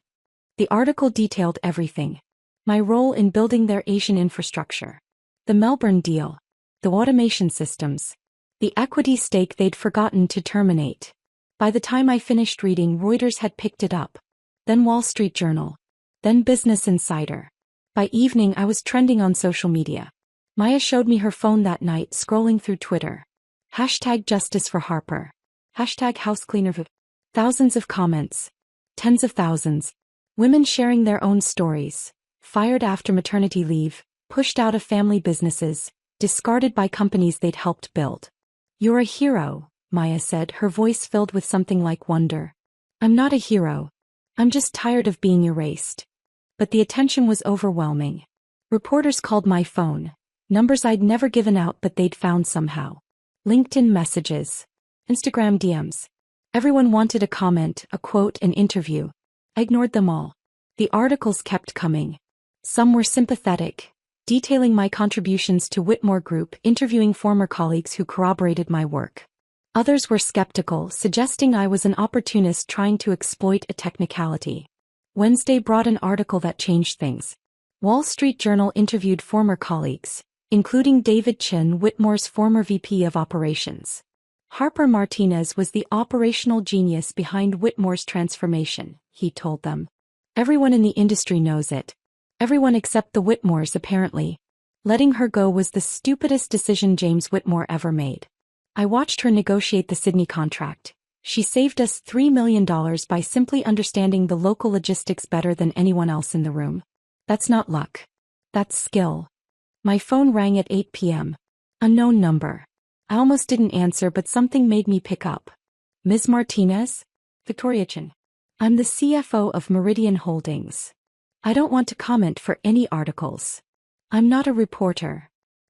Speaker 2: The article detailed everything: my role in building their Asian infrastructure, the Melbourne deal, the automation systems, the equity stake they'd forgotten to terminate. By the time I finished reading, Reuters had picked it up. Then Wall Street Journal. Then Business Insider. By evening I was trending on social media. Maya showed me her phone that night, scrolling through Twitter. #Justice for Harper. #housecleaner. Thousands of comments. Tens of thousands. Women sharing their own stories. Fired after maternity leave, pushed out of family businesses, discarded by companies they'd helped build. "You're a hero," Maya said, her voice filled with something like wonder. "I'm not a hero. I'm just tired of being erased." But the attention was overwhelming. Reporters called my phone. Numbers I'd never given out but they'd found somehow. LinkedIn messages. Instagram DMs. Everyone wanted a comment, a quote, an interview. I ignored them all. The articles kept coming. Some were sympathetic, detailing my contributions to Whitmore Group, interviewing former colleagues who corroborated my work. Others were skeptical, suggesting I was an opportunist trying to exploit a technicality. Wednesday brought an article that changed things. Wall Street Journal interviewed former colleagues, including David Chin, Whitmore's former VP of Operations. Harper Martinez was the operational genius behind Whitmore's transformation, he told them. Everyone in the industry knows it. Everyone except the Whitmores, apparently. Letting her go was the stupidest decision James Whitmore ever made. I watched her negotiate the Sydney contract. She saved us $3 million by simply understanding the local logistics better than anyone else in the room. That's not luck. That's skill. My phone rang at 8 p.m. Unknown number. I almost didn't answer, but something made me pick up. "Ms. Martinez?" "Victoria Chin. I'm the CFO of Meridian Holdings. I don't want to comment for any articles. I'm not a reporter."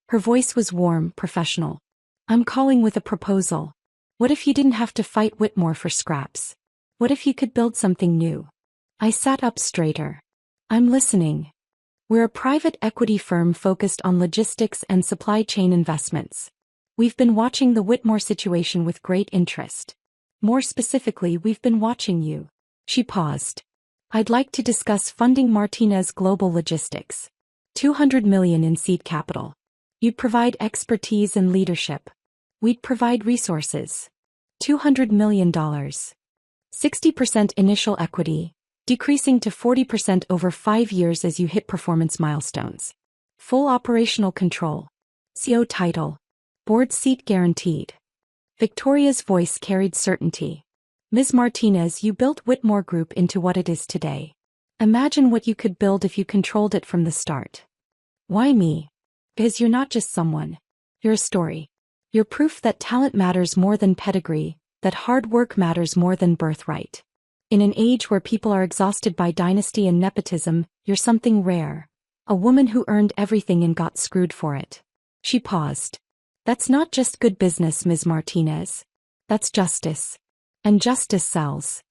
Speaker 2: Her voice was warm, professional. "I'm calling with a proposal. What if you didn't have to fight Whitmore for scraps? What if you could build something new?" I sat up straighter. "I'm listening. We're a private equity firm focused on logistics and supply chain investments. We've been watching the Whitmore situation with great interest. More specifically, we've been watching you." She paused. "I'd like to discuss funding Martinez Global Logistics. $200 million in seed capital. You'd provide expertise and leadership. We'd provide resources. $200 million. 60% initial equity, decreasing to 40% over 5 years as you hit performance milestones. Full operational control. CEO title. Board seat guaranteed." Victoria's voice carried certainty. "Ms. Martinez, you built Whitmore Group into what it is today. Imagine what you could build if you controlled it from the start." "Why me?" "Because you're not just someone. You're a story. You're proof that talent matters more than pedigree, that hard work matters more than birthright. In an age where people are exhausted by dynasty and nepotism, you're something rare. A woman who earned everything and got screwed for it." She paused. "That's not just good business, Ms. Martinez. That's justice. And justice sells."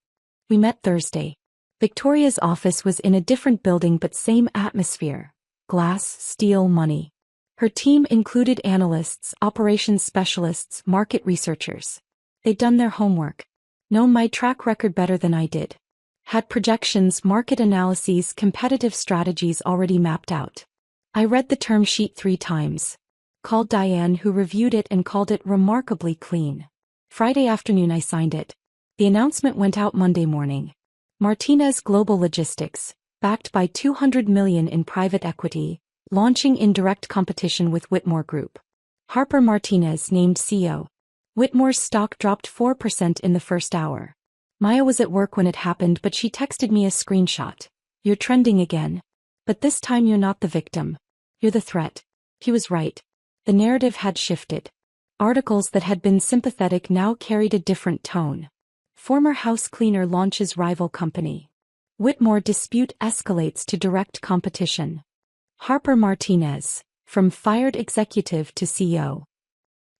Speaker 2: We met Thursday. Victoria's office was in a different building but same atmosphere. Glass, steel, money. Her team included analysts, operations specialists, market researchers. They'd done their homework. Known my track record better than I did. Had projections, market analyses, competitive strategies already mapped out. I read the term sheet 3 times. Called Diane, who reviewed it and called it remarkably clean. Friday afternoon I signed it. The announcement went out Monday morning. Martinez Global Logistics, backed by $200 million in private equity, launching in direct competition with Whitmore Group. Harper Martinez named CEO. Whitmore's stock dropped 4% in the first hour. Maya was at work when it happened, but she texted me a screenshot. "You're trending again. But this time you're not the victim. You're the threat." He was right. The narrative had shifted. Articles that had been sympathetic now carried a different tone. Former house cleaner launches rival company. Whitmore dispute escalates to direct competition. Harper Martinez, from fired executive to CEO.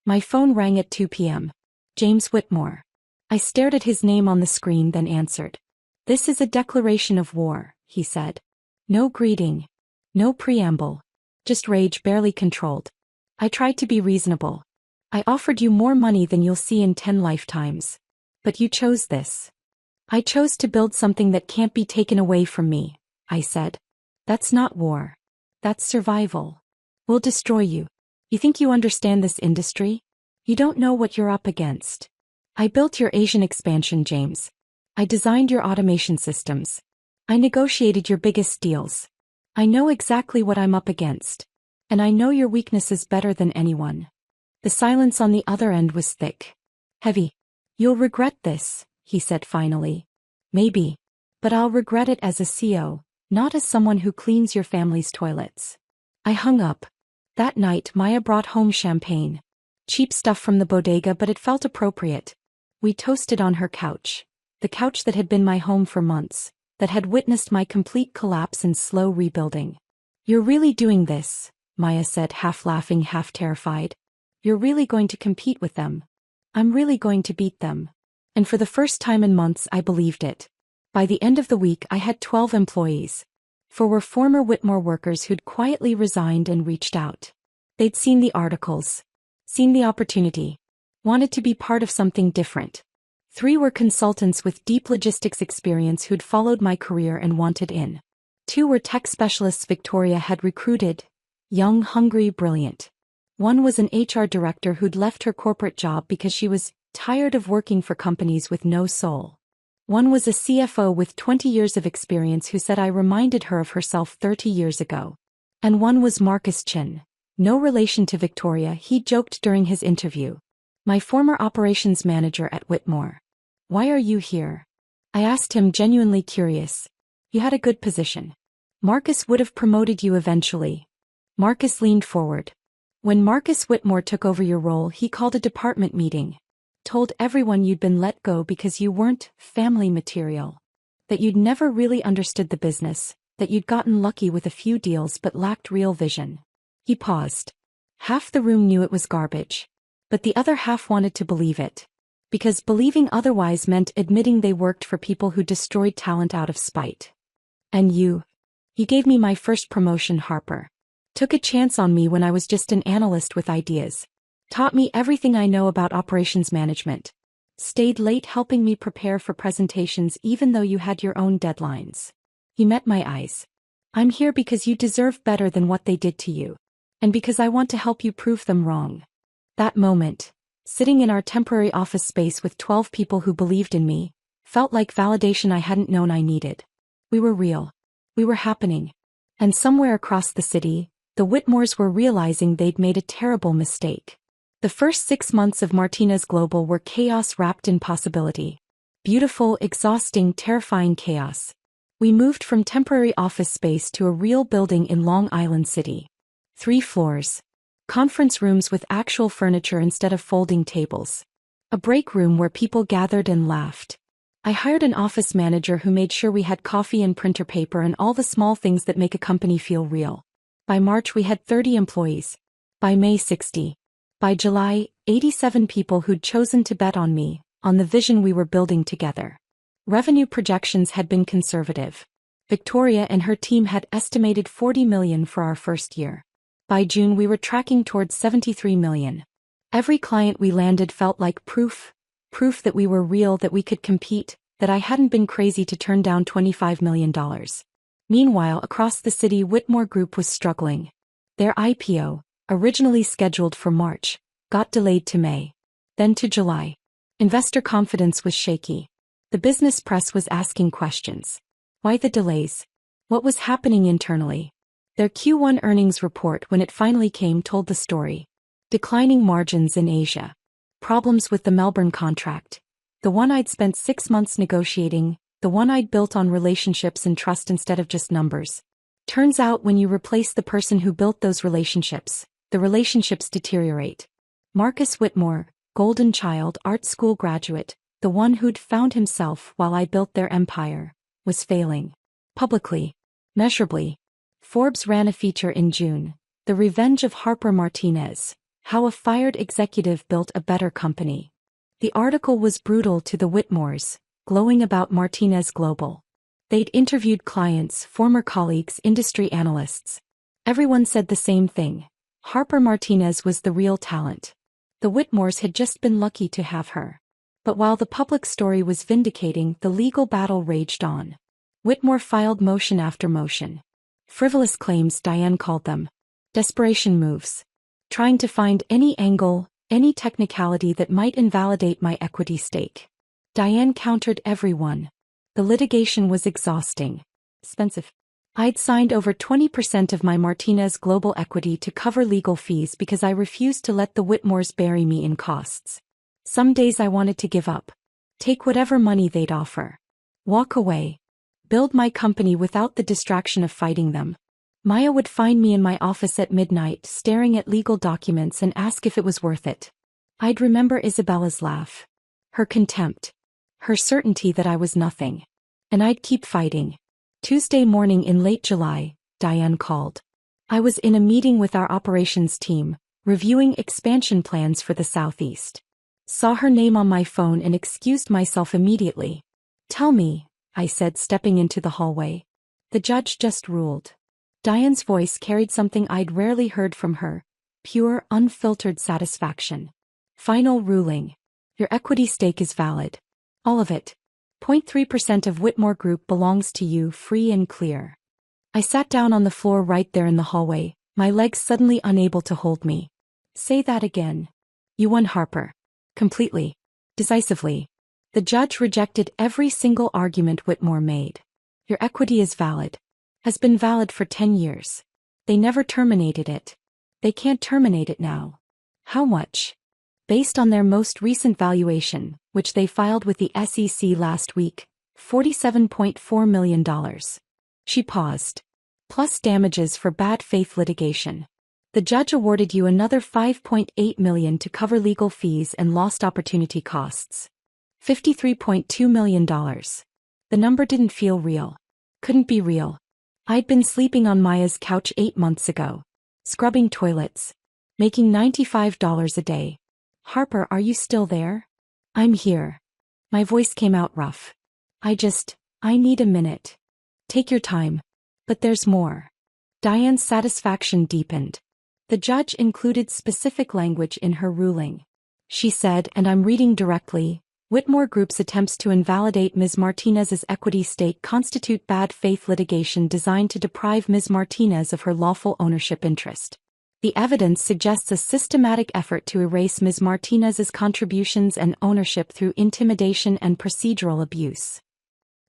Speaker 2: My phone rang at 2 p.m. James Whitmore. I stared at his name on the screen, then answered. "This is a declaration of war," he said. "No greeting. No preamble. Just rage barely controlled. I tried to be reasonable. I offered you more money than you'll see in 10 lifetimes. But you chose this. I chose to build something that can't be taken away from me, I said. That's not war. That's survival. We'll destroy you. You think you understand this industry? You don't know what you're up against. I built your Asian expansion, James. I designed your automation systems. I negotiated your biggest deals. I know exactly what I'm up against. And I know your weaknesses better than anyone. The silence on the other end was thick. Heavy. You'll regret this, he said finally. Maybe. But I'll regret it as a CEO, not as someone who cleans your family's toilets. I hung up. That night Maya brought home champagne. Cheap stuff from the bodega, but it felt appropriate. We toasted on her couch. The couch that had been my home for months, that had witnessed my complete collapse and slow rebuilding. You're really doing this, Maya said, half laughing, half terrified. You're really going to compete with them. I'm really going to beat them. And for the first time in months I believed it. By the end of the week I had 12 employees. 4 were former Whitmore workers who'd quietly resigned and reached out. They'd seen the articles. Seen the opportunity. Wanted to be part of something different. 3 were consultants with deep logistics experience who'd followed my career and wanted in. 2 were tech specialists Victoria had recruited. Young, hungry, brilliant. 1 was an HR director who'd left her corporate job because she was tired of working for companies with no soul. 1 was a CFO with 20 years of experience who said I reminded her of herself 30 years ago. And 1 was Marcus Chin. No relation to Victoria, he joked during his interview. My former operations manager at Whitmore. Why are you here? I asked him, genuinely curious. You had a good position. Marcus would have promoted you eventually. Marcus leaned forward. When Marcus Whitmore took over your role, he called a department meeting. Told everyone you'd been let go because you weren't family material. That you'd never really understood the business, that you'd gotten lucky with a few deals but lacked real vision. He paused. Half the room knew it was garbage. But the other half wanted to believe it. Because believing otherwise meant admitting they worked for people who destroyed talent out of spite. And you gave me my first promotion, Harper. Took a chance on me when I was just an analyst with ideas. Taught me everything I know about operations management. Stayed late helping me prepare for presentations even though you had your own deadlines. He met my eyes. I'm here because you deserve better than what they did to you. And because I want to help you prove them wrong. That moment, sitting in our temporary office space with 12 people who believed in me, felt like validation I hadn't known I needed. We were real. We were happening. And somewhere across the city, the Whitmores were realizing they'd made a terrible mistake. The first 6 months of Martinez Global were chaos wrapped in possibility. Beautiful, exhausting, terrifying chaos. We moved from temporary office space to a real building in Long Island City. 3 floors. Conference rooms with actual furniture instead of folding tables. A break room where people gathered and laughed. I hired an office manager who made sure we had coffee and printer paper and all the small things that make a company feel real. By March we had 30 employees. By May 60. By July, 87 people who'd chosen to bet on me, on the vision we were building together. Revenue projections had been conservative. Victoria and her team had estimated $40 million for our first year. By June we were tracking towards $73 million. Every client we landed felt like proof that we were real, that we could compete, that I hadn't been crazy to turn down $25 million. Meanwhile, across the city, Whitmore Group was struggling. Their IPO, originally scheduled for March, got delayed to May. Then to July. Investor confidence was shaky. The business press was asking questions. Why the delays? What was happening internally? Their Q1 earnings report, when it finally came, told the story. Declining margins in Asia. Problems with the Melbourne contract. The one I'd spent 6 months negotiating, the one I'd built on relationships and trust instead of just numbers. Turns out when you replace the person who built those relationships, the relationships deteriorate. Marcus Whitmore, golden child, art school graduate, the one who'd found himself while I built their empire, was failing. Publicly. Measurably. Forbes ran a feature in June, The Revenge of Harper Martinez, How a Fired Executive Built a Better Company. The article was brutal to the Whitmores, glowing about Martinez Global. They'd interviewed clients, former colleagues, industry analysts. Everyone said the same thing. Harper Martinez was the real talent. The Whitmores had just been lucky to have her. But while the public story was vindicating, the legal battle raged on. Whitmore filed motion after motion. Frivolous claims, Diane called them. Desperation moves. Trying to find any angle, any technicality that might invalidate my equity stake. Diane countered everyone. The litigation was exhausting. Expensive. I'd signed over 20% of my Martinez global equity to cover legal fees because I refused to let the Whitmores bury me in costs. Some days I wanted to give up. Take whatever money they'd offer. Walk away. Build my company without the distraction of fighting them. Maya would find me in my office at midnight, staring at legal documents, and ask if it was worth it. I'd remember Isabella's laugh. Her contempt. Her certainty that I was nothing. And I'd keep fighting. Tuesday morning in late July, Diane called. I was in a meeting with our operations team, reviewing expansion plans for the Southeast. Saw her name on my phone and excused myself immediately. Tell me, I said, stepping into the hallway. The judge just ruled. Diane's voice carried something I'd rarely heard from her, pure, unfiltered satisfaction. Final ruling. Your equity stake is valid. All of it. 0.3% of Whitmore Group belongs to you, free and clear. I sat down on the floor right there in the hallway, my legs suddenly unable to hold me. Say that again. You won, Harper. Completely. Decisively. The judge rejected every single argument Whitmore made. Your equity is valid. Has been valid for 10 years. They never terminated it. They can't terminate it now. How much? Based on their most recent valuation, which they filed with the SEC last week, $47.4 million. She paused. Plus damages for bad faith litigation. The judge awarded you another $5.8 million to cover legal fees and lost opportunity costs. $53.2 million. The number didn't feel real. Couldn't be real. I'd been sleeping on Maya's couch 8 months ago. Scrubbing toilets. Making $95 a day. Harper, are you still there? I'm here. My voice came out rough. I need a minute. Take your time. But there's more. Diane's satisfaction deepened. The judge included specific language in her ruling. She said, and I'm reading directly, Whitmore Group's attempts to invalidate Ms. Martinez's equity stake constitute bad faith litigation designed to deprive Ms. Martinez of her lawful ownership interest. The evidence suggests a systematic effort to erase Ms. Martinez's contributions and ownership through intimidation and procedural abuse.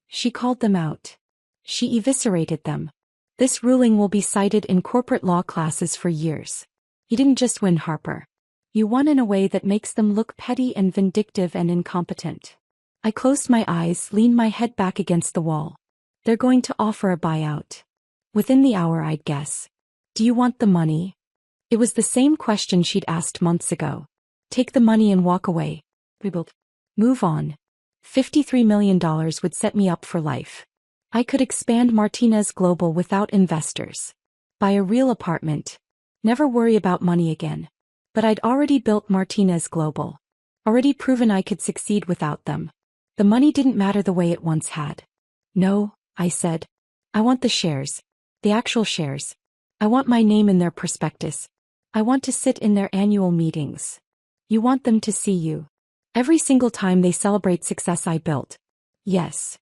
Speaker 2: She called them out. She eviscerated them. This ruling will be cited in corporate law classes for years. You didn't just win, Harper. You won in a way that makes them look petty and vindictive and incompetent. I closed my eyes, leaned my head back against the wall. They're going to offer a buyout. Within the hour, I'd guess. Do you want the money? It was the same question she'd asked months ago. Take the money and walk away. Move on. $53 million would set me up for life. I could expand Martinez Global without investors. Buy a real apartment. Never worry about money again. But I'd already built Martinez Global. Already proven I could succeed without them. The money didn't matter the way it once had. No, I said. I want the shares. The actual shares. I want my name in their prospectus. I want to sit in their annual meetings. You want them to see you. Every single time they celebrate success I built. Yes.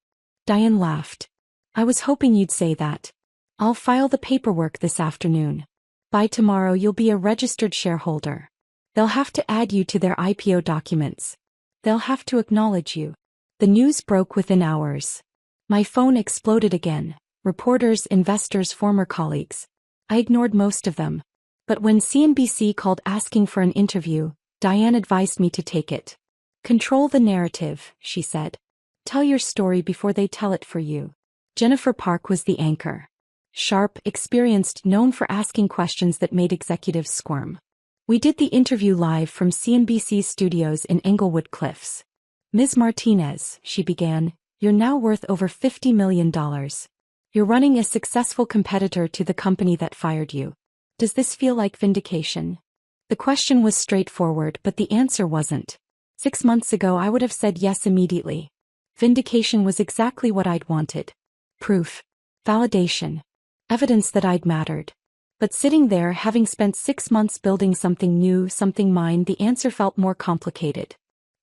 Speaker 2: Diane laughed. I was hoping you'd say that. I'll file the paperwork this afternoon. By tomorrow you'll be a registered shareholder. They'll have to add you to their IPO documents. They'll have to acknowledge you. The news broke within hours. My phone exploded again. Reporters, investors, former colleagues. I ignored most of them. But when CNBC called asking for an interview, Diane advised me to take it. Control the narrative, she said. Tell your story before they tell it for you. Jennifer Park was the anchor. Sharp, experienced, known for asking questions that made executives squirm. We did the interview live from CNBC's studios in Englewood Cliffs. Ms. Martinez, she began, you're now worth over $50 million. You're running a successful competitor to the company that fired you. Does this feel like vindication? The question was straightforward, but the answer wasn't. 6 months ago I would have said yes immediately. Vindication was exactly what I'd wanted. Proof. Validation. Evidence that I'd mattered. But sitting there, having spent 6 months building something new, something mine, the answer felt more complicated.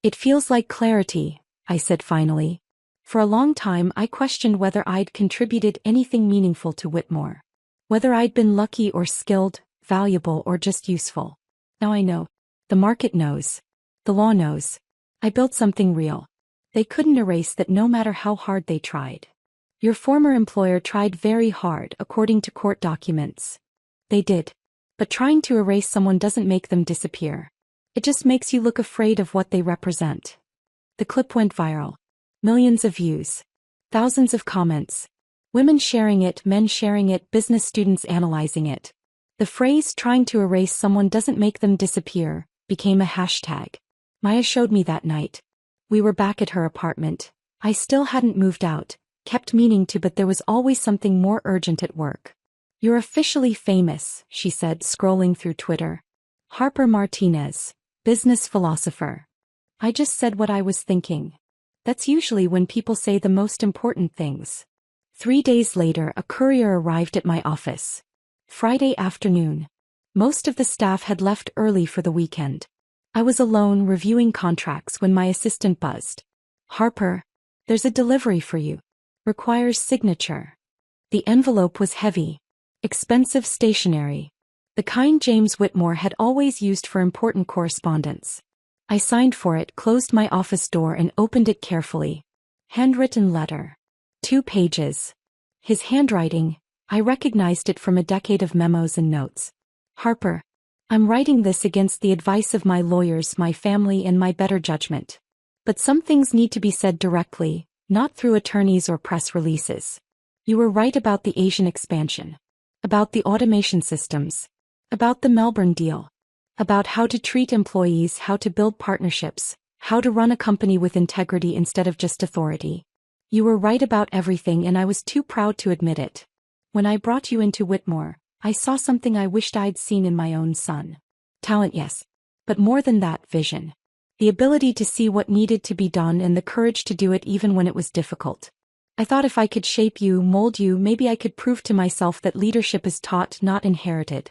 Speaker 2: It feels like clarity, I said finally. For a long time I questioned whether I'd contributed anything meaningful to Whitmore. Whether I'd been lucky or skilled, valuable or just useful. Now I know. The market knows. The law knows. I built something real. They couldn't erase that no matter how hard they tried. Your former employer tried very hard, according to court documents. They did. But trying to erase someone doesn't make them disappear. It just makes you look afraid of what they represent. The clip went viral. Millions of views. Thousands of comments. Women sharing it, men sharing it, business students analyzing it. The phrase "trying to erase someone doesn't make them disappear" became a hashtag. Maya showed me that night. We were back at her apartment. I still hadn't moved out, kept meaning to, but there was always something more urgent at work. "You're officially famous," she said, scrolling through Twitter. "Harper Martinez, business philosopher." I just said what I was thinking. That's usually when people say the most important things. 3 days later, a courier arrived at my office. Friday afternoon. Most of the staff had left early for the weekend. I was alone reviewing contracts when my assistant buzzed. "Harper, there's a delivery for you. Requires signature." The envelope was heavy. Expensive stationery. The kind James Whitmore had always used for important correspondence. I signed for it, closed my office door and opened it carefully. Handwritten letter. 2 pages. His handwriting, I recognized it from a decade of memos and notes. "Harper, I'm writing this against the advice of my lawyers, my family and my better judgment. But some things need to be said directly, not through attorneys or press releases. You were right about the Asian expansion. About the automation systems. About the Melbourne deal. About how to treat employees, how to build partnerships, how to run a company with integrity instead of just authority. You were right about everything and I was too proud to admit it. When I brought you into Whitmore, I saw something I wished I'd seen in my own son. Talent, yes. But more than that, vision. The ability to see what needed to be done and the courage to do it even when it was difficult. I thought if I could shape you, mold you, maybe I could prove to myself that leadership is taught, not inherited.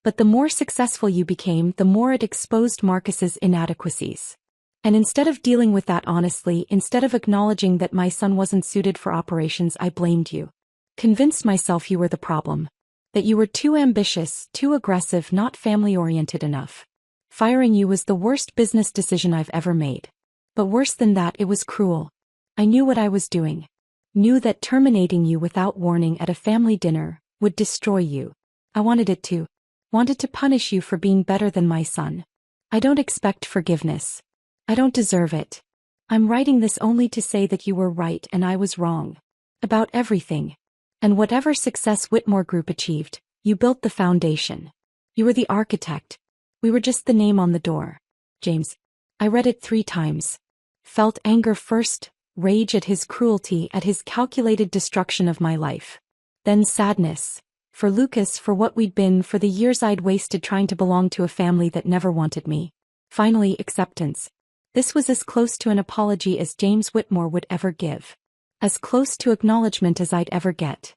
Speaker 2: But the more successful you became, the more it exposed Marcus's inadequacies. And instead of dealing with that honestly, instead of acknowledging that my son wasn't suited for operations, I blamed you. Convinced myself you were the problem. That you were too ambitious, too aggressive, not family-oriented enough. Firing you was the worst business decision I've ever made. But worse than that, it was cruel. I knew what I was doing. Knew that terminating you without warning at a family dinner would destroy you. I wanted it to. Wanted to punish you for being better than my son. I don't expect forgiveness. I don't deserve it. I'm writing this only to say that you were right and I was wrong. About everything. And whatever success Whitmore Group achieved, you built the foundation. You were the architect. We were just the name on the door. James. I read it 3 times. Felt anger first, rage at his cruelty, at his calculated destruction of my life. Then sadness. For Lucas, for what we'd been, for the years I'd wasted trying to belong to a family that never wanted me. Finally, acceptance. This was as close to an apology as James Whitmore would ever give. As close to acknowledgement as I'd ever get.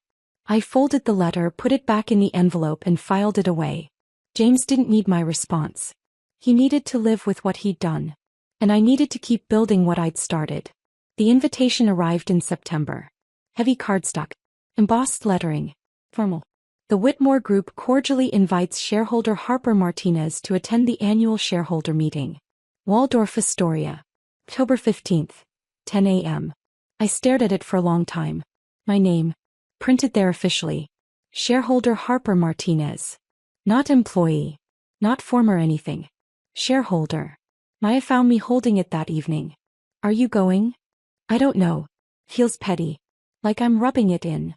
Speaker 2: I folded the letter, put it back in the envelope and filed it away. James didn't need my response. He needed to live with what he'd done. And I needed to keep building what I'd started. The invitation arrived in September. Heavy cardstock. Embossed lettering. Formal. The Whitmore Group cordially invites shareholder Harper Martinez to attend the annual shareholder meeting. Waldorf Astoria. October 15th. 10 a.m. I stared at it for a long time. My name. Printed there officially. Shareholder Harper Martinez. Not employee. Not former anything. Shareholder. Maya found me holding it that evening. "Are you going?" "I don't know. Feels petty. Like I'm rubbing it in."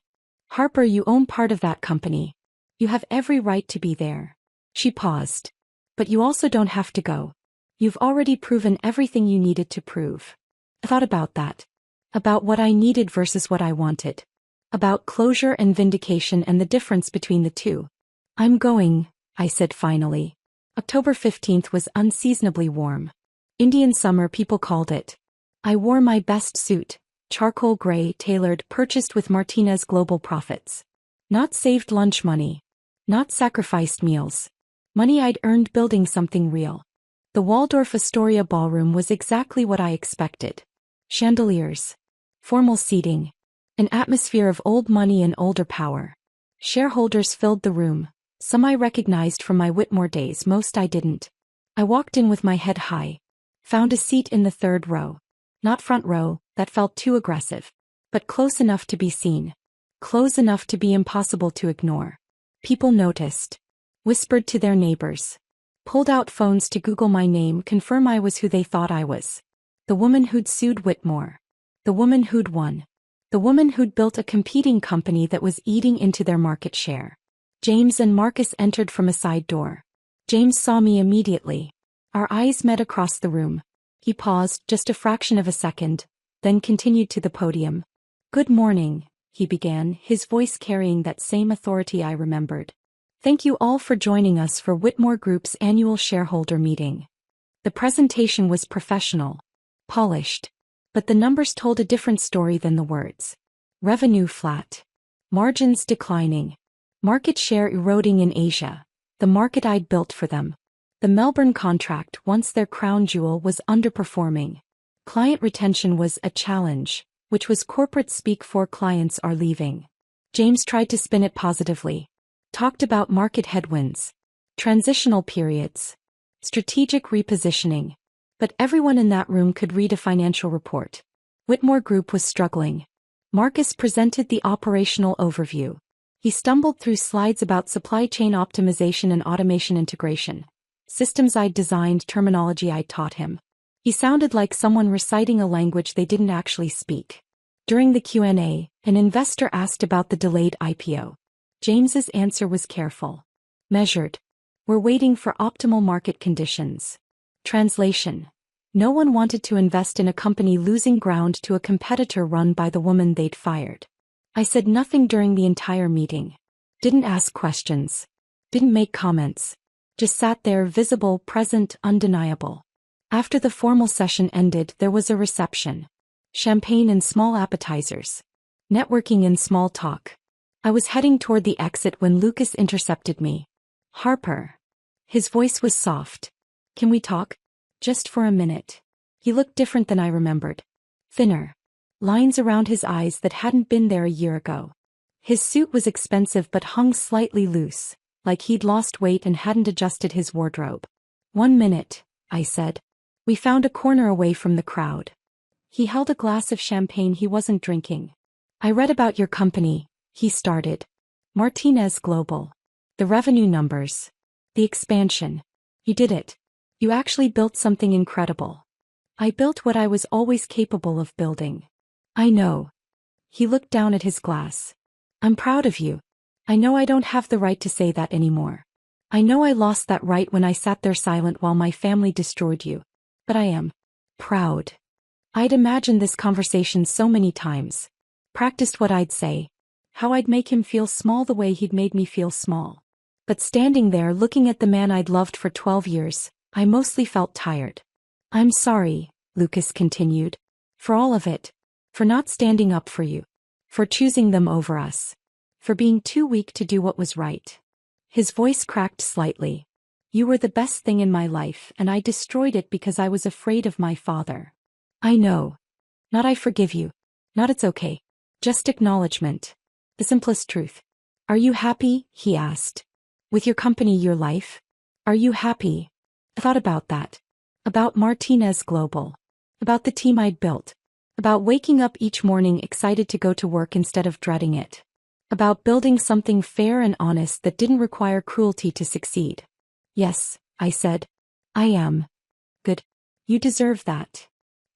Speaker 2: "Harper, you own part of that company. You have every right to be there." She paused. "But you also don't have to go. You've already proven everything you needed to prove." I thought about that. About what I needed versus what I wanted. About closure and vindication and the difference between the two. "I'm going," I said finally. October 15th was unseasonably warm. Indian summer, people called it. I wore my best suit, charcoal gray, tailored, purchased with Martinez Global profits. Not saved lunch money. Not sacrificed meals. Money I'd earned building something real. The Waldorf Astoria ballroom was exactly what I expected. Chandeliers. Formal seating. An atmosphere of old money and older power. Shareholders filled the room. Some I recognized from my Whitmore days, most I didn't. I walked in with my head high. Found a seat in the third row. Not front row, that felt too aggressive. But close enough to be seen. Close enough to be impossible to ignore. People noticed. Whispered to their neighbors. Pulled out phones to Google my name, confirm I was who they thought I was. The woman who'd sued Whitmore. The woman who'd won. The woman who'd built a competing company that was eating into their market share. James and Marcus entered from a side door. James saw me immediately. Our eyes met across the room. He paused just a fraction of a second, then continued to the podium. "Good morning," he began, his voice carrying that same authority I remembered. "Thank you all for joining us for Whitmore Group's annual shareholder meeting." The presentation was professional, polished, but the numbers told a different story than the words. Revenue flat. Margins declining. Market share eroding in Asia, the market I'd built for them. The Melbourne contract, once their crown jewel, was underperforming. Client retention was a challenge, which was corporate speak for clients are leaving. James tried to spin it positively. Talked about market headwinds, transitional periods, strategic repositioning. But everyone in that room could read a financial report. Whitmore Group was struggling. Marcus presented the operational overview. He stumbled through slides about supply chain optimization and automation integration. Systems I'd designed, terminology I'd taught him. He sounded like someone reciting a language they didn't actually speak. During the Q&A, an investor asked about the delayed IPO. James's answer was careful. Measured. "We're waiting for optimal market conditions." Translation. No one wanted to invest in a company losing ground to a competitor run by the woman they'd fired. I said nothing during the entire meeting. Didn't ask questions. Didn't make comments. Just sat there, visible, present, undeniable. After the formal session ended, there was a reception. Champagne and small appetizers. Networking and small talk. I was heading toward the exit when Lucas intercepted me. "Harper." His voice was soft. "Can we talk? Just for a minute." He looked different than I remembered. Thinner. Lines around his eyes that hadn't been there a year ago. His suit was expensive but hung slightly loose, like he'd lost weight and hadn't adjusted his wardrobe. "1 minute," I said. We found a corner away from the crowd. He held a glass of champagne he wasn't drinking. "I read about your company," he started. "Martinez Global. The revenue numbers. The expansion. You did it. You actually built something incredible." "I built what I was always capable of building." "I know." He looked down at his glass. "I'm proud of you. I know I don't have the right to say that anymore. I know I lost that right when I sat there silent while my family destroyed you. But I am proud." I'd imagined this conversation so many times. Practiced what I'd say. How I'd make him feel small the way he'd made me feel small. But standing there looking at the man I'd loved for 12 years, I mostly felt tired. "I'm sorry," Lucas continued. "For all of it. For not standing up for you. For choosing them over us. For being too weak to do what was right." His voice cracked slightly. "You were the best thing in my life and I destroyed it because I was afraid of my father." "I know. Not I forgive you. Not it's okay. Just acknowledgement. The simplest truth." "Are you happy?" he asked. "With your company, your life? Are you happy?" I thought about that. About Martinez Global. About the team I'd built. About waking up each morning excited to go to work instead of dreading it. About building something fair and honest that didn't require cruelty to succeed. "Yes," I said. "I am." "Good. You deserve that."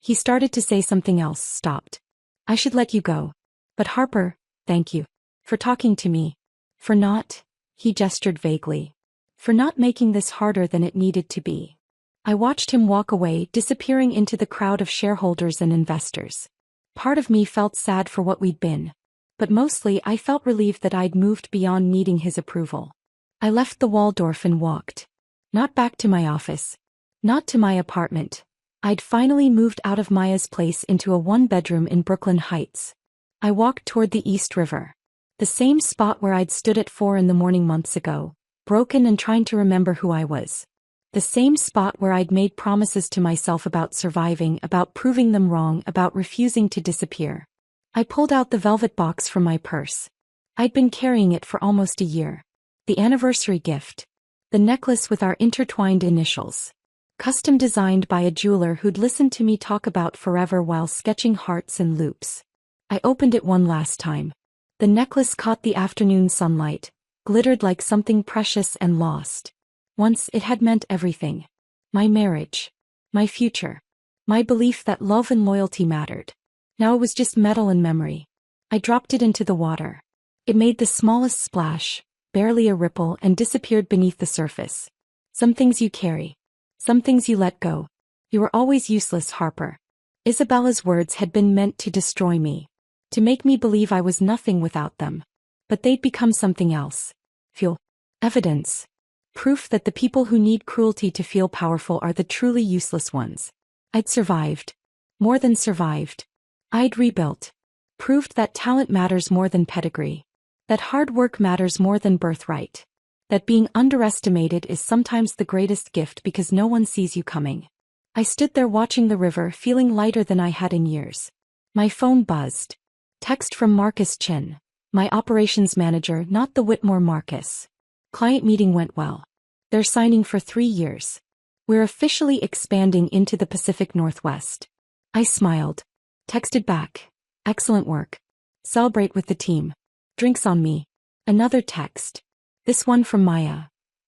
Speaker 2: He started to say something else, stopped. "I should let you go. But Harper, thank you. For talking to me. For not," he gestured vaguely. "For not making this harder than it needed to be." I watched him walk away, disappearing into the crowd of shareholders and investors. Part of me felt sad for what we'd been. But mostly I felt relieved that I'd moved beyond needing his approval. I left the Waldorf and walked. Not back to my office. Not to my apartment. I'd finally moved out of Maya's place into a one-bedroom in Brooklyn Heights. I walked toward the East River. The same spot where I'd stood at 4 in the morning months ago, broken and trying to remember who I was. The same spot where I'd made promises to myself about surviving, about proving them wrong, about refusing to disappear. I pulled out the velvet box from my purse. I'd been carrying it for almost a year. The anniversary gift. The necklace with our intertwined initials. Custom designed by a jeweler who'd listened to me talk about forever while sketching hearts and loops. I opened it one last time. The necklace caught the afternoon sunlight, glittered like something precious and lost. Once it had meant everything. My marriage. My future. My belief that love and loyalty mattered. Now it was just metal and memory. I dropped it into the water. It made the smallest splash, barely a ripple, and disappeared beneath the surface. Some things you carry. Some things you let go. You were always useless, Harper. Isabella's words had been meant to destroy me. To make me believe I was nothing without them. But they'd become something else. Fuel. Evidence. Proof that the people who need cruelty to feel powerful are the truly useless ones. I'd survived. More than survived. I'd rebuilt. Proved that talent matters more than pedigree. That hard work matters more than birthright. That being underestimated is sometimes the greatest gift because no one sees you coming. I stood there watching the river, feeling lighter than I had in years. My phone buzzed. Text from Marcus Chin, my operations manager, not the Whitmore Marcus. Client meeting went well. They're signing for 3 years. We're officially expanding into the Pacific Northwest. I smiled. Texted back. Excellent work. Celebrate with the team. Drinks on me. Another text. This one from Maya.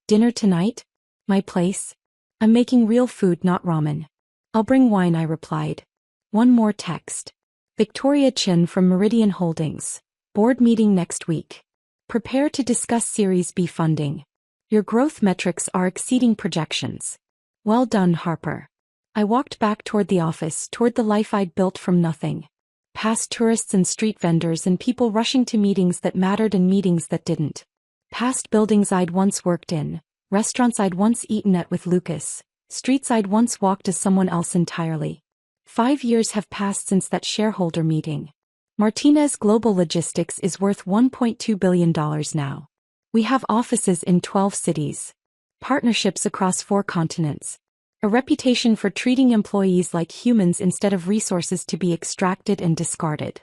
Speaker 2: Dinner tonight? My place? I'm making real food, not ramen. I'll bring wine, I replied. One more text. Victoria Chin from Meridian Holdings. Board meeting next week. Prepare to discuss Series B funding. Your growth metrics are exceeding projections. Well done, Harper. I walked back toward the office, toward the life I'd built from nothing. Past tourists and street vendors and people rushing to meetings that mattered and meetings that didn't. Past buildings I'd once worked in, restaurants I'd once eaten at with Lucas, streets I'd once walked as someone else entirely. 5 years have passed since that shareholder meeting. Martinez Global Logistics is worth $1.2 billion now. We have offices in 12 cities. Partnerships across 4 continents. A reputation for treating employees like humans instead of resources to be extracted and discarded.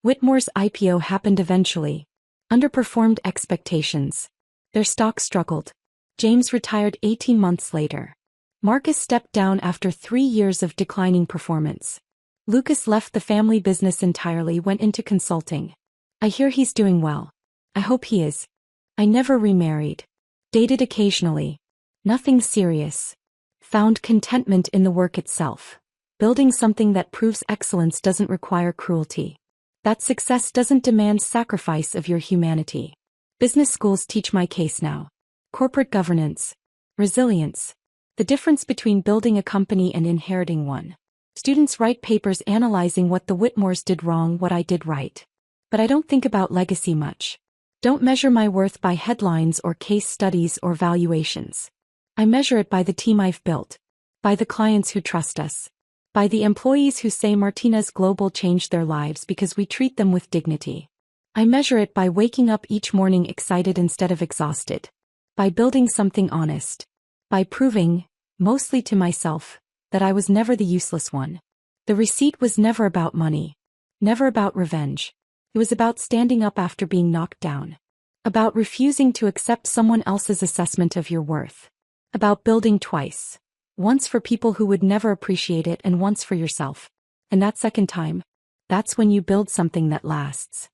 Speaker 2: Whitmore's IPO happened eventually. Underperformed expectations. Their stock struggled. James retired 18 months later. Marcus stepped down after 3 years of declining performance. Lucas left the family business entirely, went into consulting. I hear he's doing well. I hope he is. I never remarried. Dated occasionally. Nothing serious. Found contentment in the work itself. Building something that proves excellence doesn't require cruelty. That success doesn't demand sacrifice of your humanity. Business schools teach my case now. Corporate governance. Resilience. The difference between building a company and inheriting one. Students write papers analyzing what the Whitmores did wrong, what I did right. But I don't think about legacy much. Don't measure my worth by headlines or case studies or valuations. I measure it by the team I've built. By the clients who trust us. By the employees who say Martinez Global changed their lives because we treat them with dignity. I measure it by waking up each morning excited instead of exhausted. By building something honest. By proving, mostly to myself, that I was never the useless one. The receipt was never about money. Never about revenge. It was about standing up after being knocked down. About refusing to accept someone else's assessment of your worth. About building twice. Once for people who would never appreciate it and once for yourself. And that second time, that's when you build something that lasts.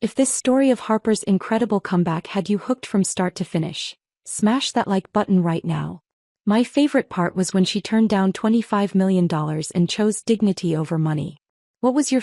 Speaker 2: If this story of Harper's incredible comeback had you hooked from start to finish, smash that like button right now. My favorite part was when she turned down $25 million and chose dignity over money. What was your